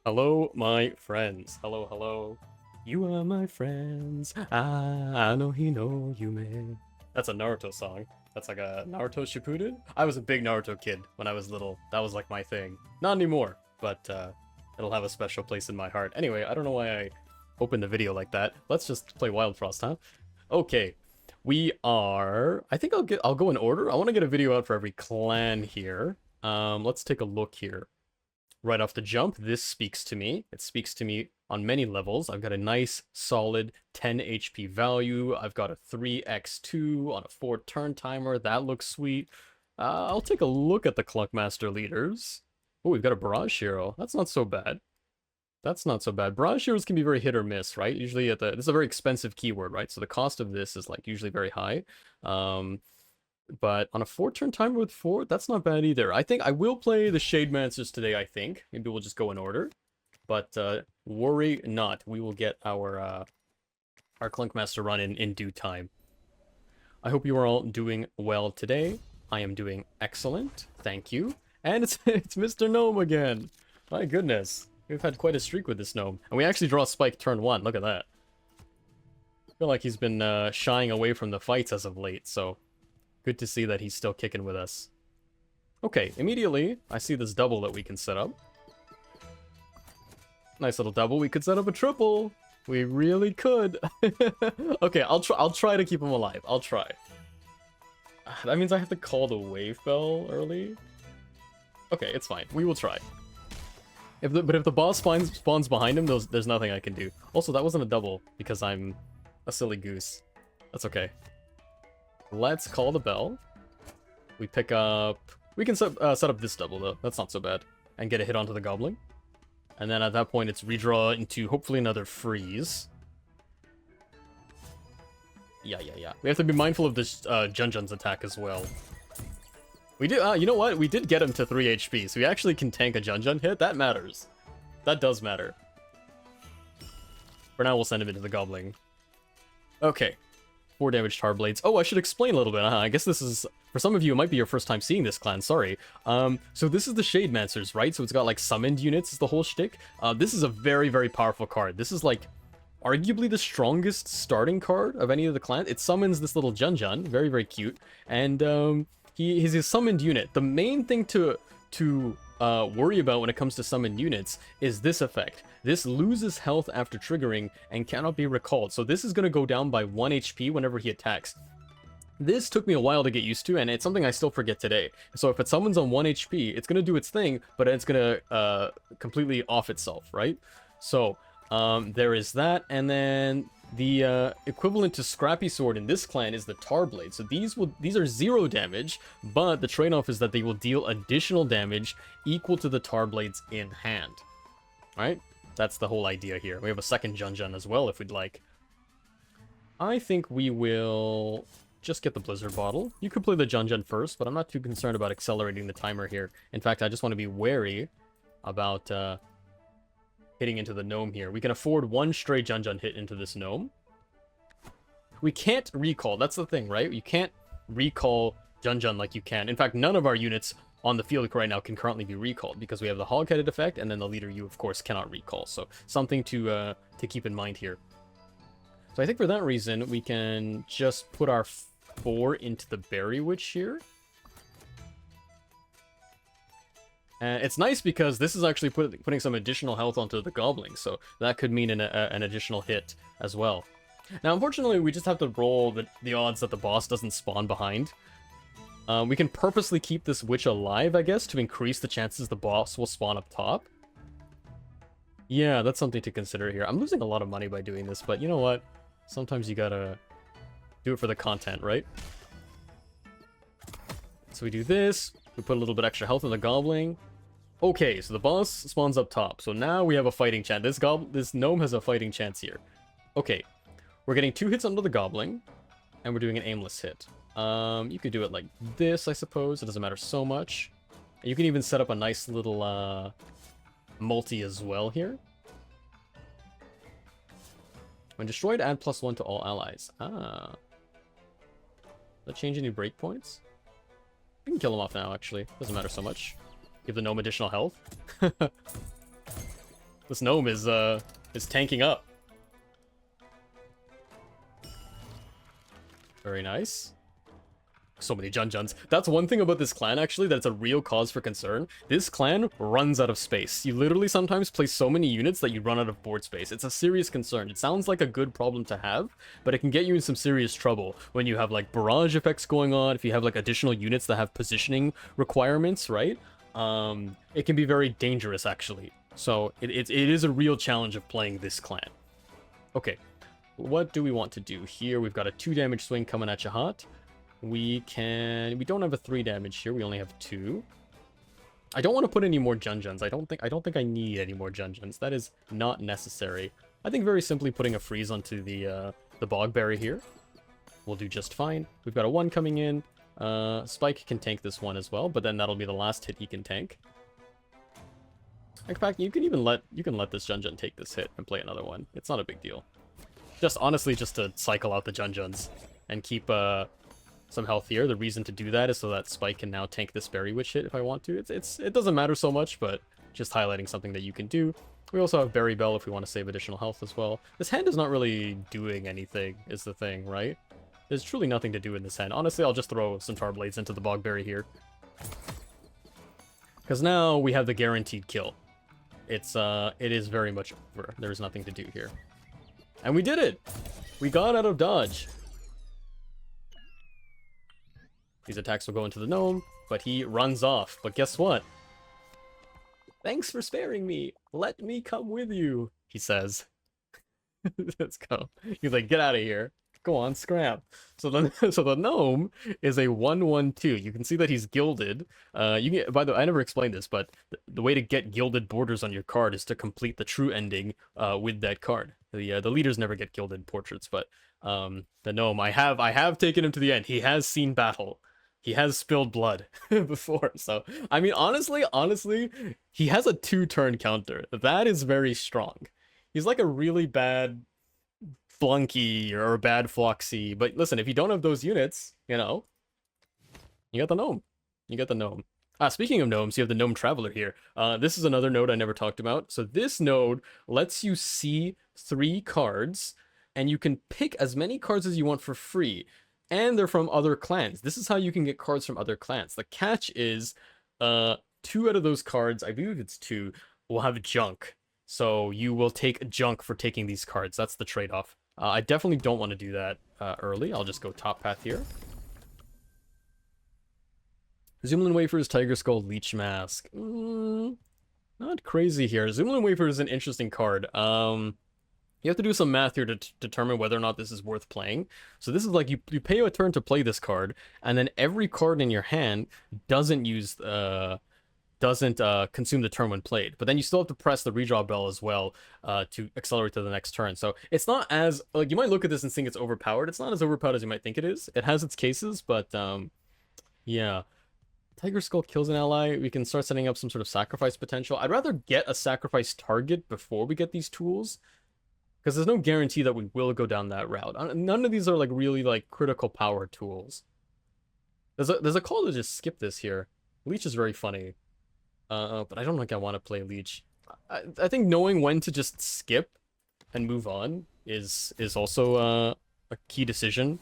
Hello, my friends. Hello, hello. You are my friends. I know he know you may. That's a Naruto song. That's like a Naruto Shippuden. I was a big Naruto kid when I was little. That was like my thing. Not anymore, but it'll have a special place in my heart. Anyway, I don't know why I opened the video like that. Let's just play Wildfrost, huh? Okay. We are. I think I'll go in order. I want to get a video out for every clan here. Let's take a look here. Right off the jump, this speaks to me. It speaks to me on many levels. I've got a nice, solid 10 HP value. I've got a 3x2 on a 4-turn timer. That looks sweet. I'll take a look at the Clunkmaster leaders. Oh, we've got a Barrage Hero. That's not so bad. That's not so bad. Barrage Heroes can be very hit or miss, right? Usually this is a very expensive keyword, right? So the cost of this is like usually very high. But on a 4-turn timer with 4, that's not bad either. I think I will play the Shademancers today, I think. Maybe we'll just go in order. But worry not. We will get our Clunkmaster run in due time. I hope you are all doing well today. I am doing excellent. Thank you. And it's Mr. Gnome again. My goodness. We've had quite a streak with this gnome. And we actually draw Spike turn 1. Look at that. I feel like he's been shying away from the fights as of late, so good to see that he's still kicking with us. Okay, immediately, I see this double that we can set up. Nice little double. We could set up a triple. We really could. Okay, I'll try to keep him alive. I'll try. That means I have to call the wave bell early. Okay, it's fine. We will try. But if the boss spawns behind him, there's nothing I can do. Also, that wasn't a double because I'm a silly goose. That's okay. Let's call the bell. We pick up... We can set up this double, though. That's not so bad. And get a hit onto the goblin. And then at that point, it's redraw into hopefully another freeze. Yeah. We have to be mindful of this Junjun's attack as well. We do... you know what? We did get him to 3 HP, so we actually can tank a Junjun hit. That matters. That does matter. For now, we'll send him into the goblin. Okay. 4 damage tar blades. Oh, I should explain a little bit. I guess this is, for some of you, it might be your first time seeing this clan, sorry. So this is the Shademancers, right? So it's got like summoned units is the whole shtick. This is a very, very powerful card. This is like arguably the strongest starting card of any of the clans. It summons this little Junjun, very, very cute. And he's a summoned unit. The main thing to worry about when it comes to summoned units is this effect. This loses health after triggering and cannot be recalled. So this is going to go down by 1 HP whenever he attacks. This took me a while to get used to, and it's something I still forget today. So if it summons on 1 HP, it's going to do its thing, but it's going to completely off itself, right? So there is that, and then the equivalent to Scrappy Sword in this clan is the Tar Blade. So these are 0 damage, but the trade-off is that they will deal additional damage equal to the Tar Blades in hand. Right? That's the whole idea here. We have a second Junjun as well if we'd like. I think we will just get the Blizzard Bottle. You could play the Junjun first, but I'm not too concerned about accelerating the timer here. In fact, I just want to be wary about hitting into the gnome here. We can afford 1 stray Junjun hit into this gnome. We can't recall. That's the thing, right? You can't recall Junjun like you can. In fact, none of our units on the field right now can currently be recalled because we have the hog-headed effect, and then the leader you, of course, cannot recall. So something to keep in mind here. So I think for that reason, we can just put our 4 into the Berry Witch here. And it's nice because this is actually putting some additional health onto the goblin, so that could mean an additional hit as well. Now, unfortunately, we just have to roll the odds that the boss doesn't spawn behind. We can purposely keep this witch alive, I guess, to increase the chances the boss will spawn up top. Yeah, that's something to consider here. I'm losing a lot of money by doing this, but you know what? Sometimes you gotta do it for the content, right? So we do this. We put a little bit extra health on the goblin. Okay, so the boss spawns up top. So now we have a fighting chance. This gnome has a fighting chance here. Okay, we're getting 2 hits under the goblin, and we're doing an aimless hit. You could do it like this, I suppose. It doesn't matter so much. You can even set up a nice little multi as well here. When destroyed, add +1 to all allies. Ah. Does that change any breakpoints? We can kill him off now, actually. Doesn't matter so much. Give the gnome additional health. This gnome is tanking up. Very nice. So many Junjuns. That's one thing about this clan, actually, that's a real cause for concern. This clan runs out of space. You literally sometimes place so many units that you run out of board space. It's a serious concern. It sounds like a good problem to have, but it can get you in some serious trouble when you have, like, barrage effects going on, if you have, like, additional units that have positioning requirements, right? It can be very dangerous, actually. So, it is a real challenge of playing this clan. Okay, what do we want to do here? We've got a 2 damage swing coming at you hot. We don't have a 3 damage here, we only have 2. I don't want to put any more Junjuns. I don't think I need any more Junjuns. That is not necessary. I think very simply putting a freeze onto the Bogberry here will do just fine. We've got a 1 coming in. Spike can tank this one as well, but then that'll be the last hit he can tank. In fact, you can let this Junjun take this hit and play another one. It's not a big deal. Honestly, just to cycle out the Junjuns and keep some health here. The reason to do that is so that Spike can now tank this Berry Witch hit if I want to. It doesn't matter so much, but just highlighting something that you can do. We also have Berry Bell if we want to save additional health as well. This hand is not really doing anything, is the thing, right? There's truly nothing to do in this hand. Honestly, I'll just throw some Tar Blades into the Bogberry here. Because now we have the guaranteed kill. It is very much over. There's nothing to do here. And we did it! We got out of dodge. These attacks will go into the gnome, but he runs off. But guess what? Thanks for sparing me. Let me come with you, he says. Let's go. He's like, get out of here. Go on, scrap. So the gnome is a 1/1/2. You can see that he's gilded. By the way, I never explained this, but the way to get gilded borders on your card is to complete the true ending with that card. The leaders never get gilded portraits, but the gnome, I have taken him to the end. He has seen battle. He has spilled blood before, so I mean, honestly, he has a 2-turn counter. That is very strong. He's like a really bad Flunky or a bad Floxy, but listen, if you don't have those units, you know, you got the gnome. You got the gnome. Speaking of gnomes, you have the Gnome Traveler here. This is another node I never talked about. So this node lets you see 3 cards, and you can pick as many cards as you want for free. And they're from other clans. This is how you can get cards from other clans. The catch is 2 out of those cards, I believe it's 2, will have junk. So you will take junk for taking these cards. That's the trade-off. I definitely don't want to do that early. I'll just go top path here. Zoomlin Wafers, Tiger Skull, Leech Mask. Not crazy here. Zoomlin Wafer is an interesting card. You have to do some math here to determine whether or not this is worth playing. So this is like you pay a turn to play this card, and then every card in your hand doesn't consume the turn when played. But then you still have to press the redraw bell as well to accelerate to the next turn. So it's not as, like, you might look at this and think it's overpowered. It's not as overpowered as you might think it is. It has its cases, but yeah. Tiger Skull kills an ally. We can start setting up some sort of sacrifice potential. I'd rather get a sacrifice target before we get these tools, because there's no guarantee that we will go down that route. None of these are like really like critical power tools. There's a call to just skip this here. Leech is very funny. But I don't think I want to play Leech. I think knowing when to just skip and move on is also a key decision.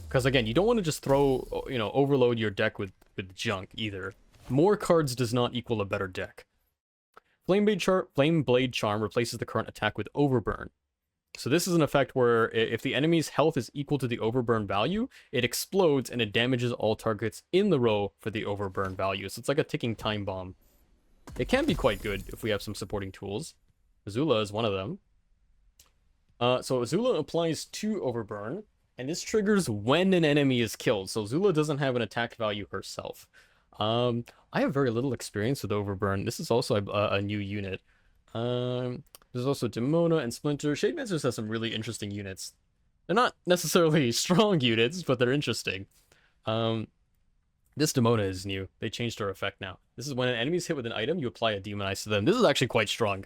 Because again, you don't want to just throw, overload your deck with junk either. More cards does not equal a better deck. Flame Blade Charm replaces the current attack with Overburn. So this is an effect where if the enemy's health is equal to the Overburn value, it explodes and it damages all targets in the row for the Overburn value. So it's like a ticking time bomb. It can be quite good if we have some supporting tools. Azula is one of them. So Azula applies 2 Overburn, and this triggers when an enemy is killed. So Azula doesn't have an attack value herself. I have very little experience with Overburn. This is also a new unit. There's also Demona and Splinter. Shademancers has some really interesting units. They're not necessarily strong units, but they're interesting. This Demona is new. They changed her effect now. This is when an enemy is hit with an item, you apply a Demonize to them. This is actually quite strong.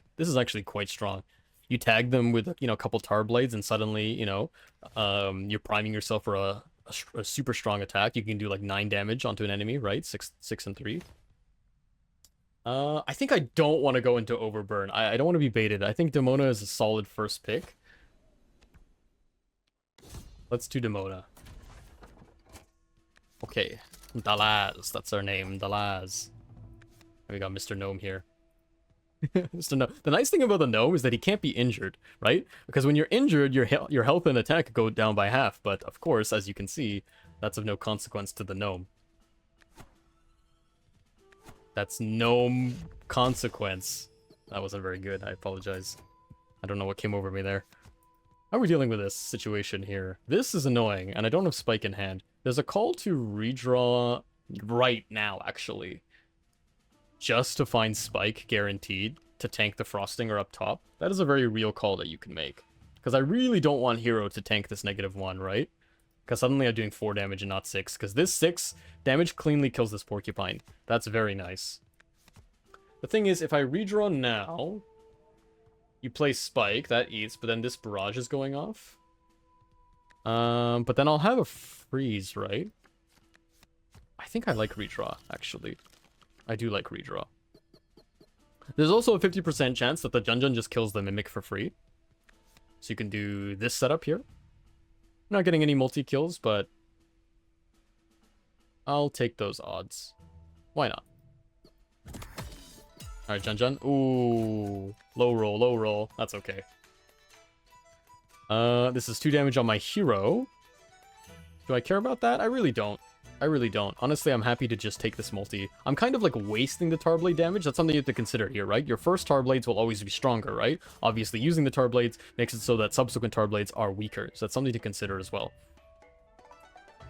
You tag them with, a couple Tar Blades, and suddenly, you're priming yourself for a super strong attack. You can do like 9 damage onto an enemy, right? 6 and 3. I think I don't want to go into Overburn. I don't want to be baited. I think Demona is a solid first pick. Let's do Demona. Okay. Dalaz, that's our name. Dalaz. We got Mr. Gnome here. Mr. Gnome. The nice thing about the Gnome is that he can't be injured, right? Because when you're injured, your health and attack go down by half. But of course, as you can see, that's of no consequence to the Gnome. That's Gnome consequence. That wasn't very good. I apologize. I don't know what came over me there. How are we dealing with this situation here? This is annoying, and I don't have Spike in hand. There's a call to redraw right now, actually. Just to find Spike, guaranteed, to tank the Frostinger up top. That is a very real call that you can make. Because I really don't want Hero to tank this -1, right? Because suddenly I'm doing 4 damage and not 6. Because this 6 damage cleanly kills this Porcupine. That's very nice. The thing is, if I redraw now, you play Spike, that eats, but then this Barrage is going off. But then I'll have a freeze, right? I think I like redraw, actually. I do like redraw. There's also a 50% chance that the Junjun just kills the Mimic for free. So you can do this setup here. Not getting any multi-kills, but I'll take those odds. Why not? Alright, Junjun. Ooh. Low roll, low roll. That's okay. This is 2 damage on my hero. Do I care about that? I really don't. I really don't. Honestly, I'm happy to just take this multi. I'm kind of like wasting the Tarblade damage. That's something you have to consider here, right? Your first Tarblades will always be stronger, right? Obviously, using the Tarblades makes it so that subsequent Tarblades are weaker. So that's something to consider as well.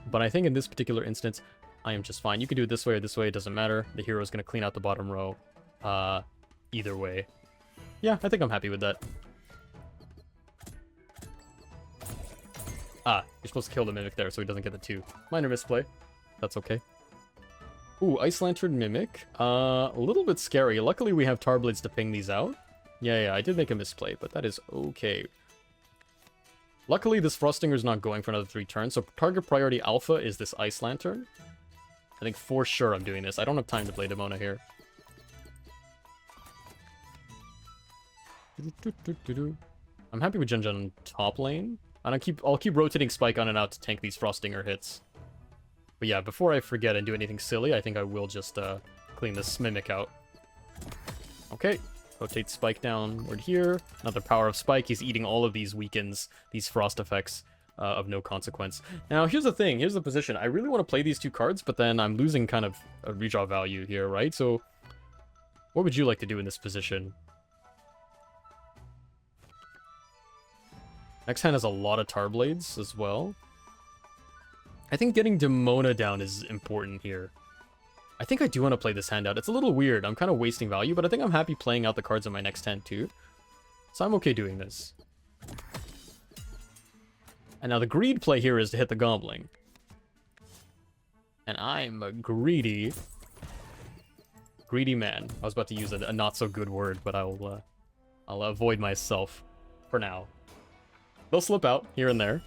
But I think in this particular instance, I am just fine. You can do it this way or this way. It doesn't matter. The hero is going to clean out the bottom row. Either way. Yeah, I think I'm happy with that. Ah, you're supposed to kill the Mimic there so he doesn't get the 2. Minor misplay. That's okay. Ooh, Ice Lantern Mimic. A little bit scary. Luckily, we have Tarblades to ping these out. Yeah, I did make a misplay, but that is okay. Luckily, this Frostinger's not going for another 3 turns, so target priority alpha is this Ice Lantern. I think for sure I'm doing this. I don't have time to play Demona here. I'm happy with Junjun top lane. And I'll keep rotating Spike on and out to tank these Frostinger hits. But yeah, before I forget and do anything silly, I think I will just clean this Mimic out. Okay, rotate Spike downward here. Another power of Spike. He's eating all of these weakens, these frost effects of no consequence. Now, here's the thing. Here's the position. I really want to play these 2 cards, but then I'm losing kind of a redraw value here, right? So, what would you like to do in this position? Next hand has a lot of Tarblades as well. I think getting Demona down is important here. I think I do want to play this hand out. It's a little weird. I'm kind of wasting value, but I think I'm happy playing out the cards in my next hand too. So I'm okay doing this. And now the greed play here is to hit the Goblin. And I'm a greedy man. I was about to use a not so good word, but I'll avoid myself for now. They'll slip out here and there.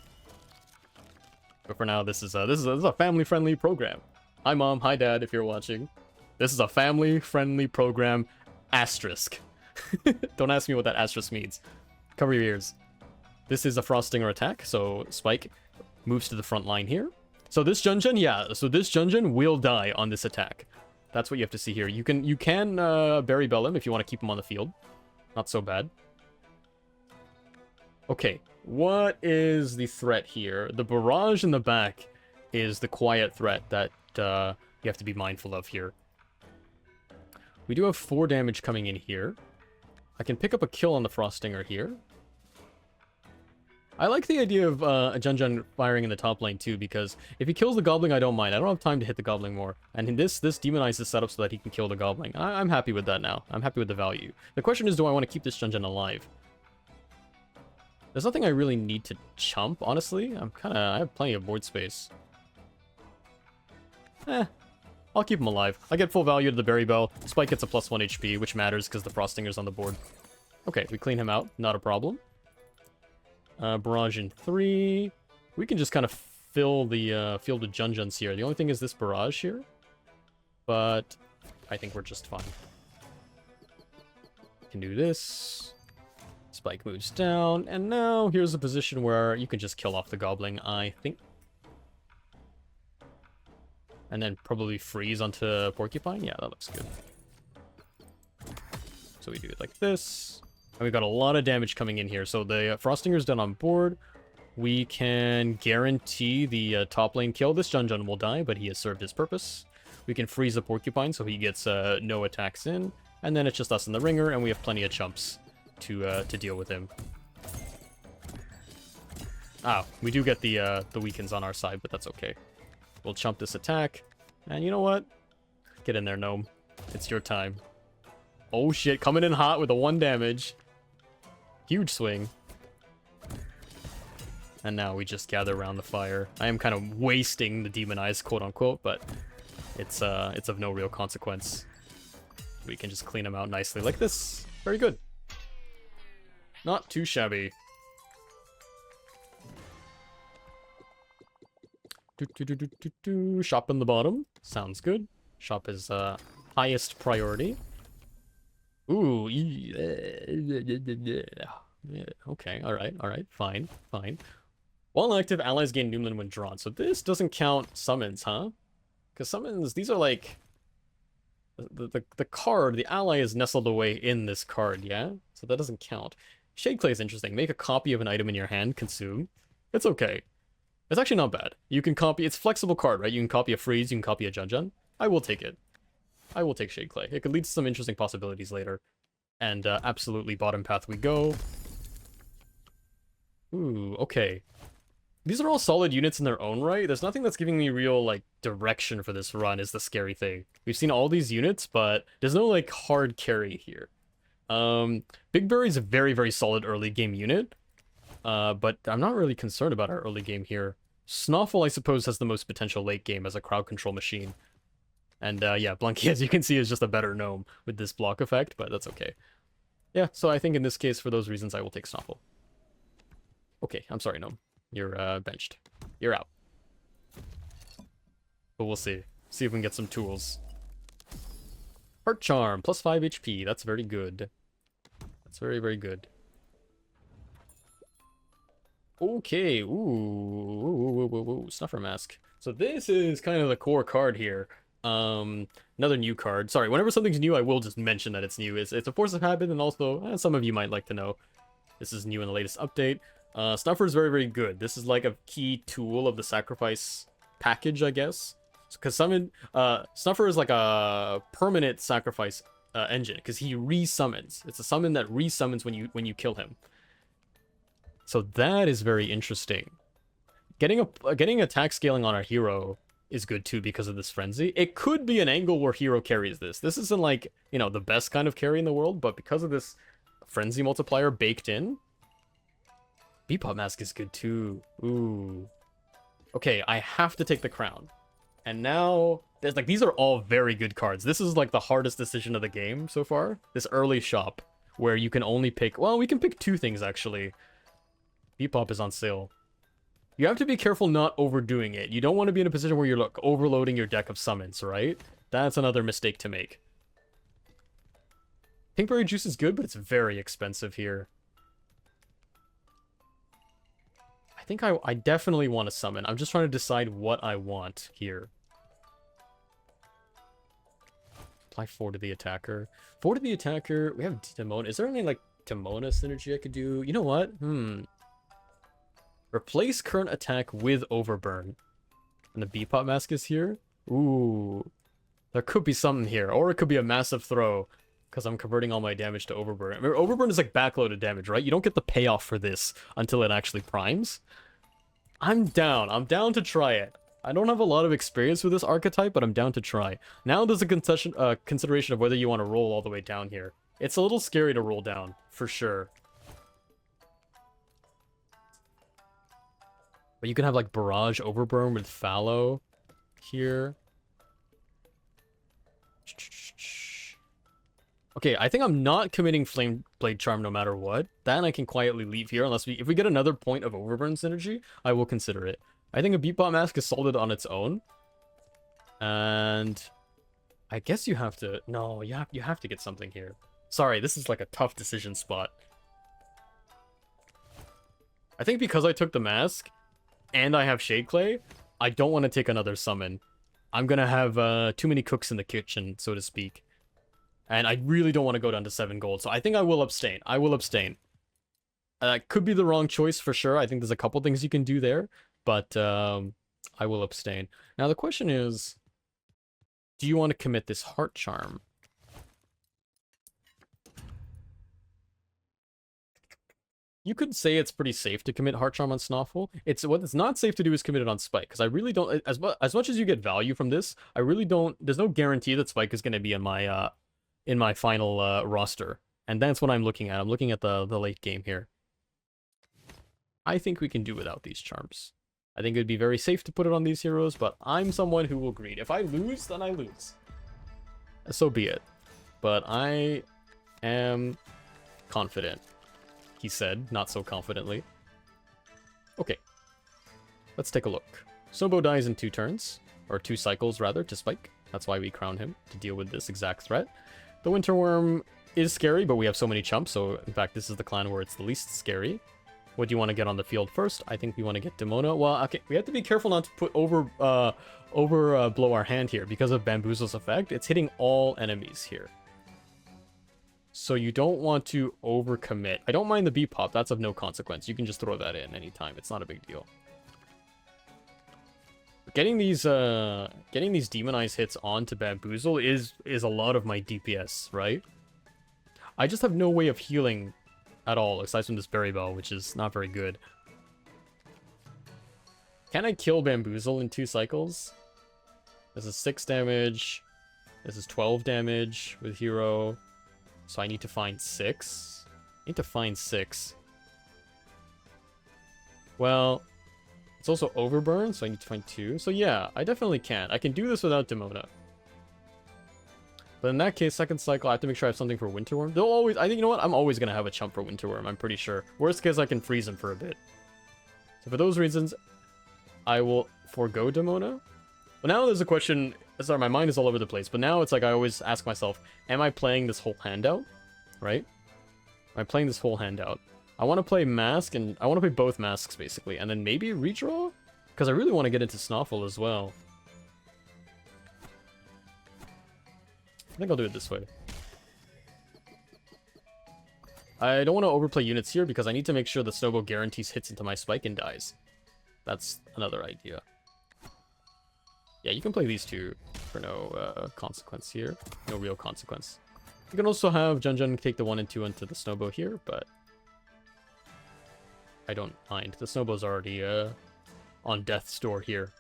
But for now, this is a family-friendly program. Hi, Mom. Hi, Dad, if you're watching. This is a family-friendly program. Asterisk. Don't ask me what that asterisk means. Cover your ears. This is a Frostinger attack, so Spike moves to the front line here. So this Junjun, yeah, so this Junjun will die on this attack. That's what you have to see here. You can Berry Bell him if you want to keep him on the field. Not so bad. Okay, what is the threat here? The barrage in the back is the quiet threat that you have to be mindful of here. We do have 4 damage coming in here. I can pick up a kill on the Frostinger here. I like the idea of Junjun firing in the top lane too, because if he kills the Goblin, I don't mind. I don't have time to hit the Goblin more. And this demonizes setup so that he can kill the Goblin. I'm happy with that now. I'm happy with the value. The question is, do I want to keep this Junjun alive? There's nothing I really need to chump, honestly. I have plenty of board space. I'll keep him alive. I get full value to the Berry Bell. Spike gets a +1 HP, which matters because the Frostinger's on the board. Okay, we clean him out. Not a problem. Barrage in 3. We can just kind of fill the field with Junjuns here. The only thing is this Barrage here. But I think we're just fine. can do this. Spike moves down, and now here's a position where you can just kill off the goblin, I think. And then probably freeze onto Porcupine. Yeah, that looks good. So we do it like this. And we've got a lot of damage coming in here. So the Frostinger's done on board. We can guarantee the top lane kill. This Jun will die, but he has served his purpose. We can freeze the Porcupine so he gets no attacks in. And then it's just us in the ringer, and we have plenty of chumps to deal with him. Ah, we do get the weakens on our side, but that's okay. We'll chump this attack. And you know what? Get in there, Gnome. It's your time. Oh shit, coming in hot with a 1 damage. Huge swing. And now we just gather around the fire. I am kind of wasting the Demonize, quote-unquote, but it's of no real consequence. We can just clean them out nicely like this. Very good. Not too shabby. Shop in the bottom. Sounds good. Shop is highest priority. Ooh. Okay, alright. Fine. While active, allies gain Noomlin when drawn. So this doesn't count summons, huh? Because summons, these are like... The card, the ally is nestled away in this card, yeah? So that doesn't count. Shade Clay is interesting. Make a copy of an item in your hand, consume. It's okay. It's actually not bad. You can copy... It's flexible card, right? You can copy a freeze, you can copy a Jun. I will take it. I will take Shade Clay. It could lead to some interesting possibilities later. And absolutely bottom path we go. Ooh, okay. These are all solid units in their own right. There's nothing that's giving me real, like, direction for this run is the scary thing. We've seen all these units, but there's no, like, hard carry here. Big Berry's a very, very solid early game unit. But I'm not really concerned about our early game here. Snoffle, I suppose, has the most potential late game as a crowd control machine. And, yeah, Blunky, as you can see, is just a better gnome with this block effect, but that's okay. Yeah, so I think in this case, for those reasons, I will take Snoffle. Okay, I'm sorry, gnome. You're, benched. You're out. But we'll see. See if we can get some tools. Heart Charm, plus 5 HP. That's very good. That's very, very good. Okay, ooh, Snuffer Mask. So this is kind of the core card here. Another new card. Sorry, whenever something's new, I will just mention that it's new. It's a force of habit, and also, some of you might like to know. This is new in the latest update. Snuffer is very, very good. This is like a key tool of the sacrifice package, I guess. Because Snuffer is like a permanent sacrifice engine, because he re-summons. It's a summon that re-summons when you kill him. So that is very interesting. Getting attack scaling on our hero is good too because of this frenzy. It could be an angle where hero carries this. This isn't like, you know, the best kind of carry in the world, but because of this frenzy multiplier baked in, Bebop Mask is good too. Ooh. Okay, I have to take the crown. And now, there's like, these are all very good cards. This is like the hardest decision of the game so far. This early shop, where you can only pick, well, we can pick 2 things actually. Bebop is on sale. You have to be careful not overdoing it. You don't want to be in a position where you're overloading your deck of summons, right? That's another mistake to make. Pinkberry Juice is good, but it's very expensive here. I think I definitely want to summon. I'm just trying to decide what I want here. Apply 4 to the attacker. 4 to the attacker. We have Demona. Is there any, like, Demona synergy I could do? You know what? Replace current attack with Overburn. And the Bebop Mask is here? Ooh. There could be something here. Or it could be a massive throw. Because I'm converting all my damage to Overburn. Remember, Overburn is like backloaded damage, right? You don't get the payoff for this until it actually primes. I'm down. I'm down to try it. I don't have a lot of experience with this archetype, but I'm down to try. Now there's a consideration of whether you want to roll all the way down here. It's a little scary to roll down, for sure. But you can have like Barrage Overburn with Fallow here. Okay, I think I'm not committing Flame Blade Charm no matter what. Then I can quietly leave here unless if we get another point of Overburn synergy, I will consider it. I think a Bebop Mask is solid on its own. And I guess you have to... No, you have to get something here. Sorry, this is like a tough decision spot. I think because I took the mask, and I have Shade Clay, I don't want to take another summon. I'm gonna have too many cooks in the kitchen, so to speak. And I really don't want to go down to 7 gold, so I think I will abstain. I will abstain. Could be the wrong choice for sure. I think there's a couple things you can do there, but I will abstain. Now the question is, do you want to commit this Heart Charm? You could say it's pretty safe to commit Heart Charm on Snoffle. What it's not safe to do is commit it on Spike, because I really don't, as much as you get value from this, I really don't, there's no guarantee that Spike is going to be in my final roster. And that's what I'm looking at. I'm looking at the late game here. I think we can do without these charms. I think it would be very safe to put it on these heroes, but I'm someone who will greed. If I lose, then I lose. So be it. But I am confident, he said, not so confidently. Okay. Let's take a look. Snowbow dies in 2 turns, or 2 cycles rather, to Spike. That's why we crown him, to deal with this exact threat. The Winter Worm is scary, but we have so many chumps, so in fact this is the clan where it's the least scary. What do you want to get on the field first? I think we want to get Demona. Well, okay, we have to be careful not to put blow our hand here because of Bamboozle's effect. It's hitting all enemies here. So you don't want to overcommit. I don't mind the beat pop. That's of no consequence. You can just throw that in anytime. It's not a big deal. Getting these demonized hits onto Bamboozle is a lot of my DPS, right? I just have no way of healing at all, aside from this Berry Bell, which is not very good. Can I kill Bamboozle in 2 cycles? This is 6 damage. This is 12 damage with Hero. So I need to find 6. I need to find 6. Well, it's also Overburn, so I need to find 2. So yeah, I definitely can. I can do this without Demona. But in that case, 2nd cycle, I have to make sure I have something for Winterworm. They'll always, I think, you know what? I'm always going to have a chump for Winterworm, I'm pretty sure. Worst case, I can freeze him for a bit. So for those reasons, I will forego Demona. But now there's a question, sorry, my mind is all over the place, but now it's like I always ask myself, am I playing this whole handout? Right? Am I playing this whole handout? I want to play Mask, and I want to play both Masks, basically, and then maybe redraw? Because I really want to get into Snoffle as well. I think I'll do it this way. I don't want to overplay units here because I need to make sure the Snowbow guarantees hits into my Spike and dies. That's another idea. Yeah, you can play these 2 for no consequence here. No real consequence. You can also have Jun take the 1 and 2 into the Snowbow here, but I don't mind. The Snowbow's already on death's door here.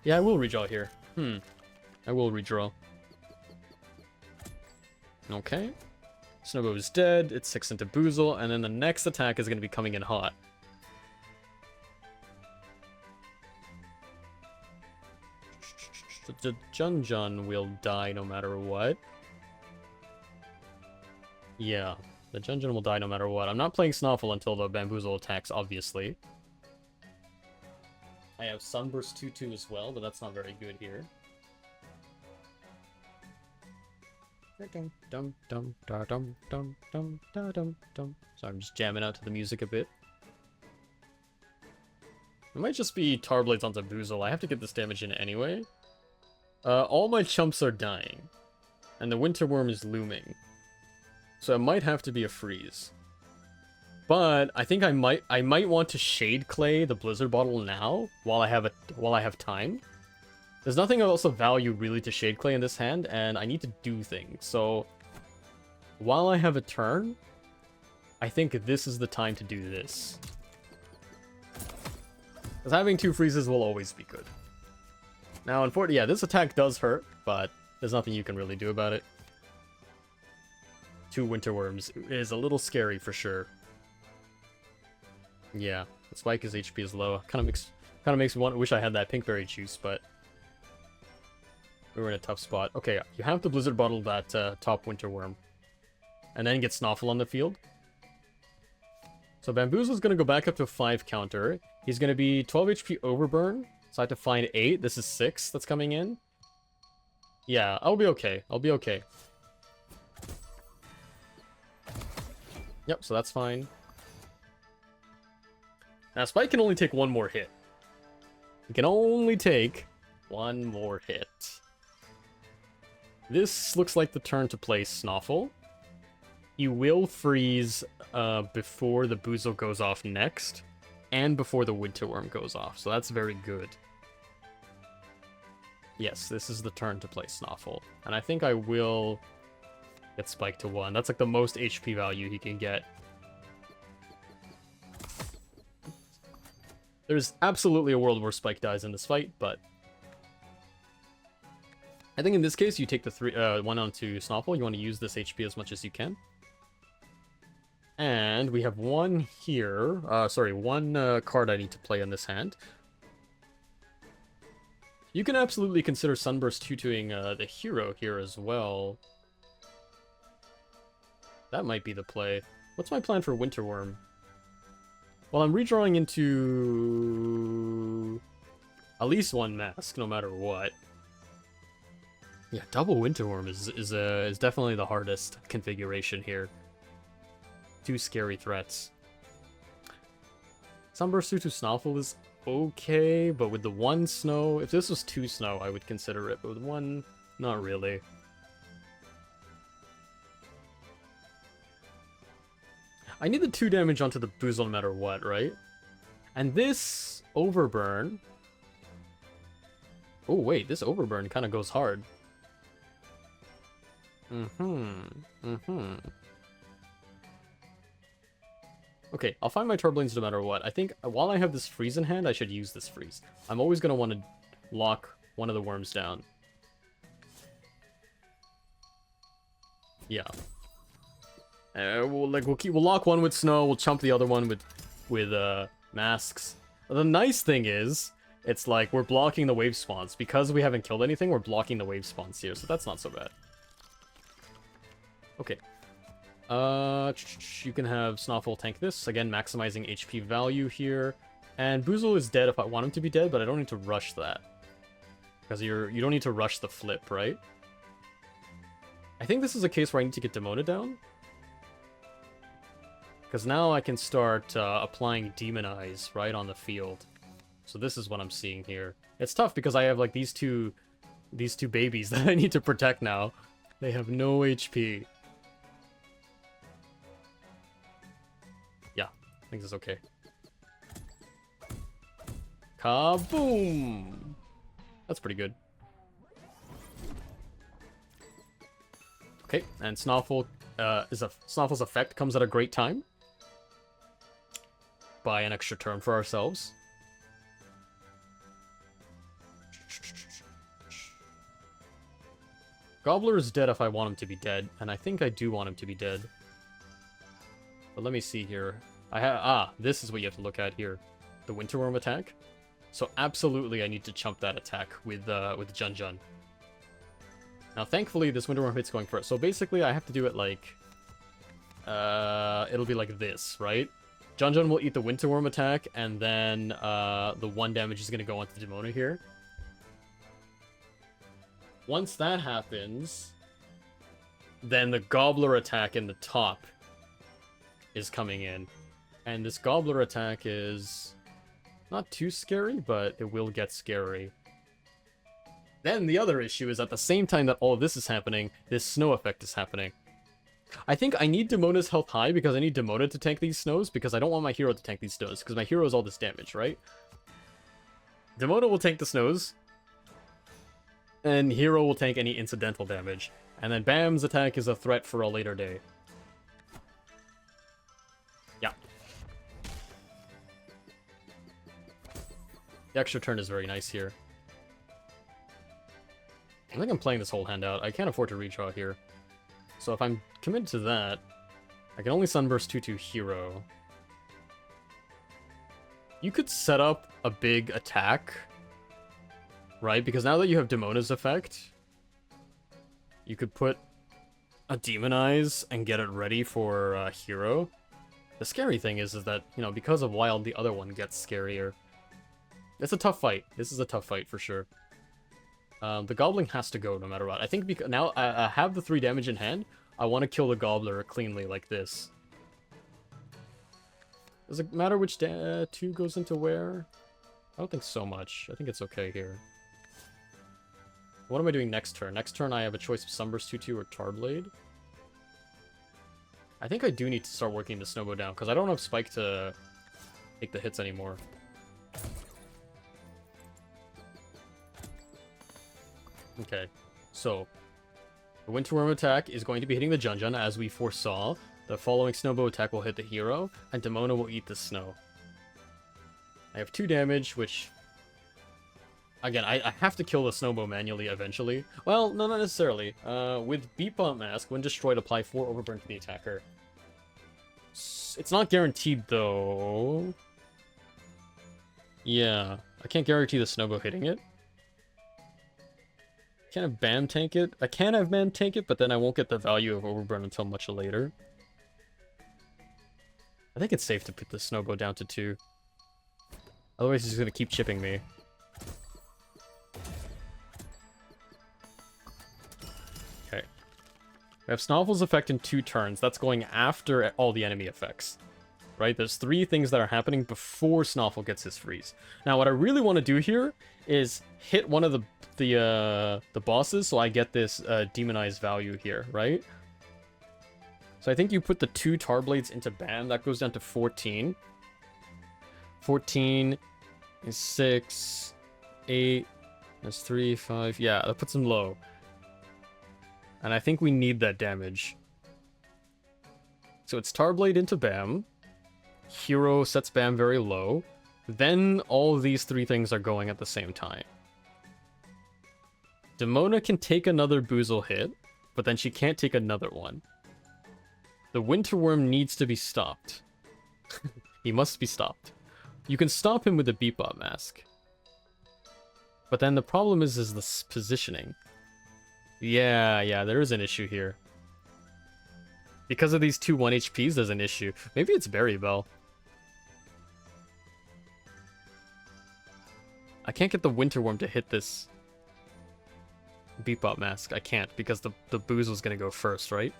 Yeah, I will redraw here. I will redraw. Okay. Snowbow is dead. It's 6 into Boozle, and then the next attack is going to be coming in hot. The Jun will die no matter what. Yeah, the Jun will die no matter what. I'm not playing Snoffle until the Bamboozle attacks, obviously. I have Sunburst 2-2 as well, but that's not very good here. So I'm just jamming out to the music a bit. It might just be Tarblades onto Boozle. I have to get this damage in anyway. All my chumps are dying, and the Winter Worm is looming. So it might have to be a freeze. But I think I might want to Shade Clay the Blizzard Bottle now while I have time. There's nothing else of value really to Shade Clay in this hand, and I need to do things. So while I have a turn, I think this is the time to do this. Because having 2 freezes will always be good. Now, unfortunately, yeah, this attack does hurt, but there's nothing you can really do about it. 2 Winter Worms is a little scary for sure. Yeah, the Spike his HP is low. Kind of makes me wish I had that Pinkberry juice, but we were in a tough spot. Okay, you have to Blizzard Bottle that top Winter Worm, and then get Snoffle on the field. So Bamboozle's gonna go back up to 5 counter. He's gonna be 12 HP Overburn, so I have to find 8. This is 6 that's coming in. Yeah, I'll be okay. I'll be okay. Yep, so that's fine. Now, Spike can only take one more hit. He can only take one more hit. This looks like the turn to play Snoffle. You will freeze before the Boozle goes off next, and before the Winterworm goes off, so that's very good. Yes, this is the turn to play Snoffle, and I think I will get Spike to 1. That's like the most HP value he can get. There's absolutely a world where Spike dies in this fight, but I think in this case you take the 1 onto Snoffle. You want to use this HP as much as you can. And we have one here. One card I need to play in this hand. You can absolutely consider Sunburst tutoing the hero here as well. That might be the play. What's my plan for Winterworm? Well, I'm redrawing into at least one mask, no matter what. Yeah, double Winterworm is definitely the hardest configuration here. 2 scary threats. Sunburst to Snoffle is okay, but with the 1 snow, if this was 2 snow, I would consider it, but with 1, not really. I need the 2 damage onto the Boozle no matter what, right? And this Overburn... Oh, wait, this Overburn kind of goes hard. Okay, I'll find my Turblings no matter what. I think while I have this freeze in hand, I should use this freeze. I'm always going to want to lock one of the worms down. Yeah. We'll lock one with snow, we'll chump the other one with masks. The nice thing is, it's like we're blocking the wave spawns. Because we haven't killed anything, we're blocking the wave spawns here, so that's not so bad. Okay. You can have Snoffle tank this. Again, maximizing HP value here. And Boozle is dead if I want him to be dead, but I don't need to rush that. Because you don't need to rush the flip, right? I think this is a case where I need to get Demona down. Because now I can start applying Demonize right on the field. So this is what I'm seeing here. It's tough because I have like these two babies that I need to protect now. They have no HP. Yeah, I think this is okay. Kaboom! That's pretty good. Okay, and Snoffle's effect comes at a great time. Buy an extra turn for ourselves. Gobbler is dead if I want him to be dead, and I think I do want him to be dead. But let me see here. This is what you have to look at here. The Winterworm attack. So absolutely I need to chump that attack with Jun Jun. Now thankfully this Winterworm hit's going first. So basically I have to do it like... it'll be like this, right? Jun Jun will eat the Winterworm attack, and then the 1 damage is going to go onto Demona here. Once that happens, then the Gobbler attack in the top is coming in. And this Gobbler attack is not too scary, but it will get scary. Then the other issue is at the same time that all of this is happening, this snow effect is happening. I think I need Demona's health high because I need Demona to tank these snows, because I don't want my hero to tank these snows, because my hero is all this damage, right? Demona will tank the snows, and hero will tank any incidental damage. And then Bam's attack is a threat for a later day. Yeah. The extra turn is very nice here. I think I'm playing this whole hand out. I can't afford to redraw here. So if I'm committed to that, I can only Sunburst 2/2 hero. You could set up a big attack, right? Because now that you have Demona's effect, you could put a Demonize and get it ready for hero. The scary thing is that, you know, because of Wild, the other one gets scarier. It's a tough fight. This is a tough fight for sure. The Goblin has to go no matter what. I think now I have the 3 damage in hand. I want to kill the Gobbler cleanly like this. Does it matter which 2 goes into where? I don't think so much. I think it's okay here. What am I doing next turn? Next turn I have a choice of Sunburst 2/2 or Tarblade. I think I do need to start working the Snowbow down, because I don't have Spike to take the hits anymore. Okay, so the Winterworm attack is going to be hitting the Junjun, as we foresaw. The following Snowbow attack will hit the hero, and Demona will eat the snow. I have 2 damage, which... Again, I have to kill the Snowbow manually eventually. Well, no, not necessarily. With Beat Bomb Mask, when destroyed, apply 4 Overburn to the attacker. It's not guaranteed, though. Yeah, I can't guarantee the Snowbow hitting it. Can't have Bam tank it. I can have Bam tank it, but then I won't get the value of Overburn until much later. I think it's safe to put the Snowbow down to 2. Otherwise, he's going to keep chipping me. Okay. We have Snowfall's effect in 2 turns. That's going after all the enemy effects. Right? There's 3 things that are happening before Snowfall gets his freeze. Now, what I really want to do here is hit one of the bosses, so I get this demonized value here, right? So I think you put the 2 Tarblades into Bam, that goes down to 14. 14 is 6, 8, that's 3, 5, yeah, that puts him low. And I think we need that damage. So it's Tarblade into Bam. Hero sets Bam very low. Then all these 3 things are going at the same time. Demona can take another Boozle hit, but then she can't take another one. The Winterworm needs to be stopped. He must be stopped. You can stop him with the Beat Bomb Mask. But then the problem is the positioning. Yeah, there is an issue here. Because of these 2 1 HPs, there's an issue. Maybe it's Berry Bell. I can't get the Winterworm to hit this Beat Bomb Mask. I can't, because the Boozle's gonna go first, right?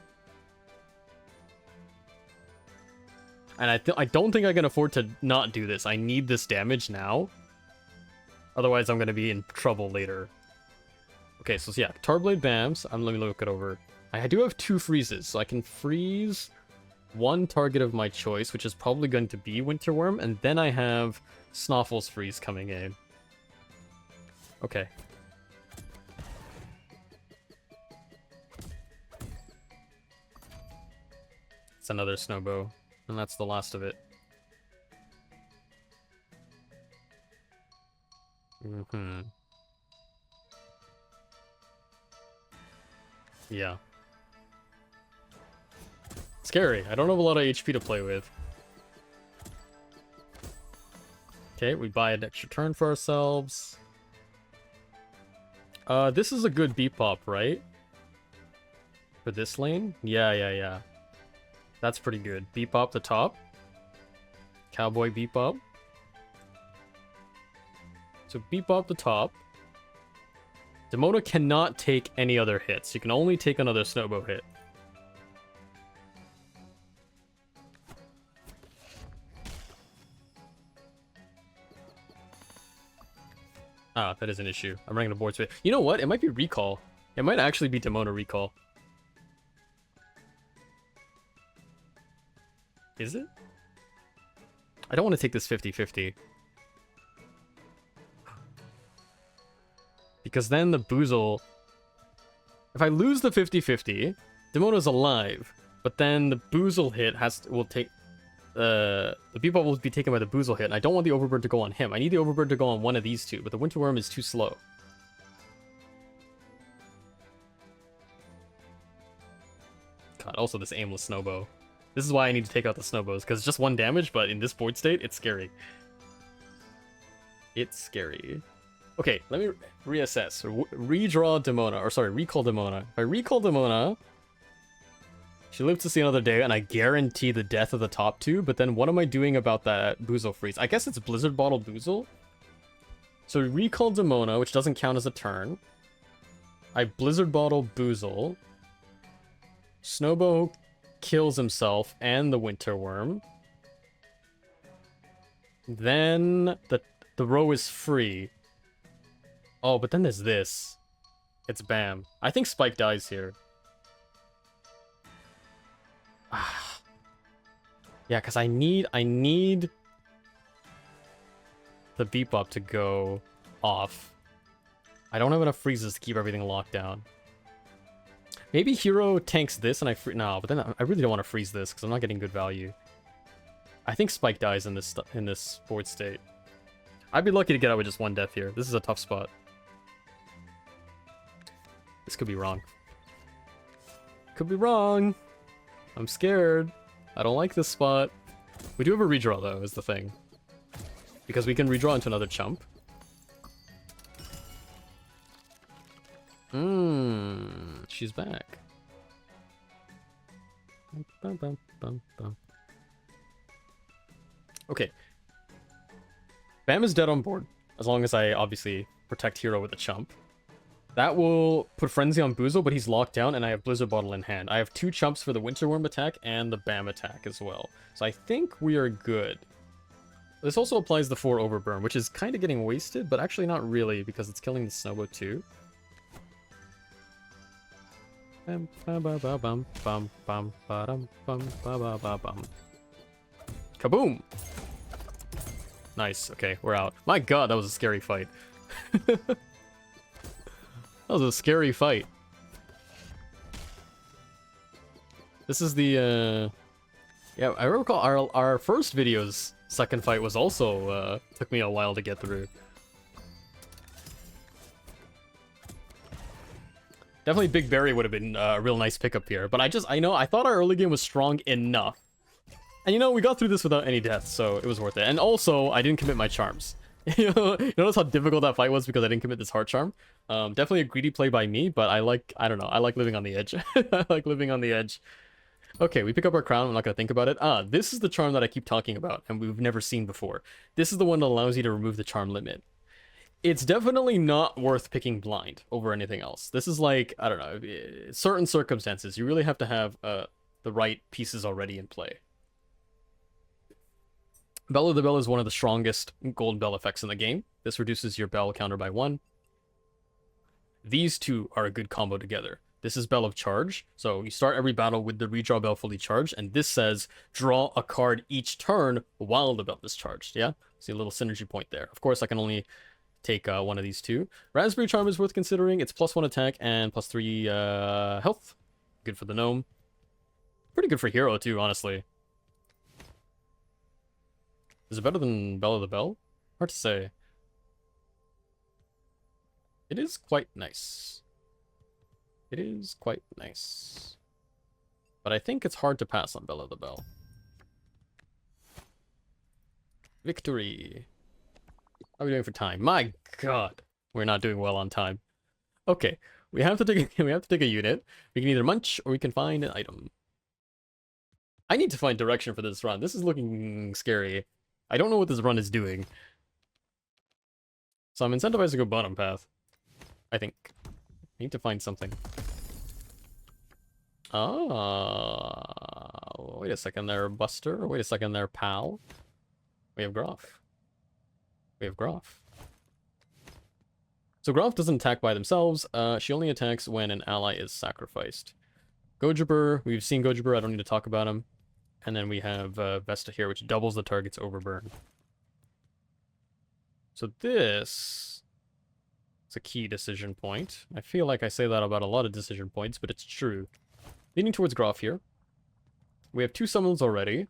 And I don't think I can afford to not do this. I need this damage now. Otherwise, I'm gonna be in trouble later. Okay, so yeah, Tarblade Bams. Let me look it over. I do have 2 freezes, so I can freeze 1 target of my choice, which is probably going to be Winterworm, and then I have Snoffle's freeze coming in. Okay. It's another Snowbow, and that's the last of it. Yeah. Scary. I don't have a lot of HP to play with. Okay, we buy an extra turn for ourselves. This is a good beat pop, right? For this lane? Yeah. That's pretty good. Beat pop the top. Cowboy beat pop. So beat pop the top. Demona cannot take any other hits. You can only take another Snowbow hit. Ah, that is an issue. I'm running a board space. You know what? It might be recall. It might actually be Demona recall. Is it? I don't want to take this 50-50. Because then the Boozle... If I lose the 50-50, Demona's alive. But then the Boozle hit will take... the Bebop will be taken by the Boozle hit, and I don't want the Overburn to go on him. I need the Overburn to go on one of these 2, but the Winterworm is too slow. God, also this aimless Snowbow. This is why I need to take out the Snowbows, because it's just 1 damage, but in this board state, it's scary. It's scary. Okay, let me reassess. Redraw Demona, or sorry, recall Demona. If I recall Demona, she lives to see another day, and I guarantee the death of the top 2, but then what am I doing about that Boozle freeze? I guess it's Blizzard Bottle Boozle. So recall Demona, which doesn't count as a turn. I Blizzard Bottle Boozle. Snowbow kills himself and the Winterworm. Then the row is free. Oh, but then there's this. It's Bam. I think Spike dies here. Yeah, because I need the beep bop to go off. I don't have enough freezes to keep everything locked down. Maybe Hero tanks this and no, but then I really don't want to freeze this because I'm not getting good value. I think Spike dies in this board state. I'd be lucky to get out with just one death here. This is a tough spot. This could be wrong. Could be wrong. I'm scared. I don't like this spot. We do have a redraw though, is the thing. Because we can redraw into another chump. She's back. Okay. Bam is dead on board, as long as I obviously protect Hero with the chump. That will put Frenzy on Buzo, but he's locked down, and I have Blizzard Bottle in hand. I have 2 chumps for the Winter Worm attack and the Bam attack as well. So I think we are good. This also applies the 4 Overburn, which is kind of getting wasted, but actually not really, because it's killing the Snowboat too. Kaboom! Nice, okay, we're out. My god, that was a scary fight. That was a scary fight. This is the, yeah, I recall our first video's second fight was also, took me a while to get through. Definitely Big Berry would have been a real nice pickup here, but I thought our early game was strong enough. And you know, we got through this without any deaths, so it was worth it. And also, I didn't commit my charms. You notice how difficult that fight was because I didn't commit this heart charm? Definitely a greedy play by me, but I don't know, I like living on the edge. I like living on the edge. Okay, we pick up our crown, I'm not gonna think about it. This is the charm that I keep talking about, and we've never seen before. This is the one that allows you to remove the charm limit. It's definitely not worth picking blind over anything else. This is like, I don't know, certain circumstances, you really have to have the right pieces already in play. Bell of the Bell is one of the strongest gold bell effects in the game. This reduces your bell counter by 1. These two are a good combo together. This is Bell of Charge, so you start every battle with the redraw bell fully charged, and this says draw a card each turn while the bell is charged, yeah? See a little synergy point there. Of course, I can only take one of these two. Raspberry Charm is worth considering. It's +1 attack and +3 health. Good for the gnome. Pretty good for Hero too, honestly. Is it better than Bell of the Bell? Hard to say. It is quite nice. It is quite nice. But I think it's hard to pass on Bell of the Bell. Victory. How are we doing for time? My god, we're not doing well on time. Okay, we have to take a unit. We can either munch or we can find an item. I need to find direction for this run. This is looking scary. I don't know what this run is doing. So I'm incentivized to go bottom path. I think. I need to find something. Oh, wait a second there, Buster. Wait a second there, pal. We have Groff. We have Groff. So Groff doesn't attack by themselves. She only attacks when an ally is sacrificed. Gojiber, we've seen Gojiber. I don't need to talk about him. And then we have Vesta here, which doubles the target's overburn. So this is a key decision point. I feel like I say that about a lot of decision points, but it's true. Leaning towards Groff here. We have 2 summons already.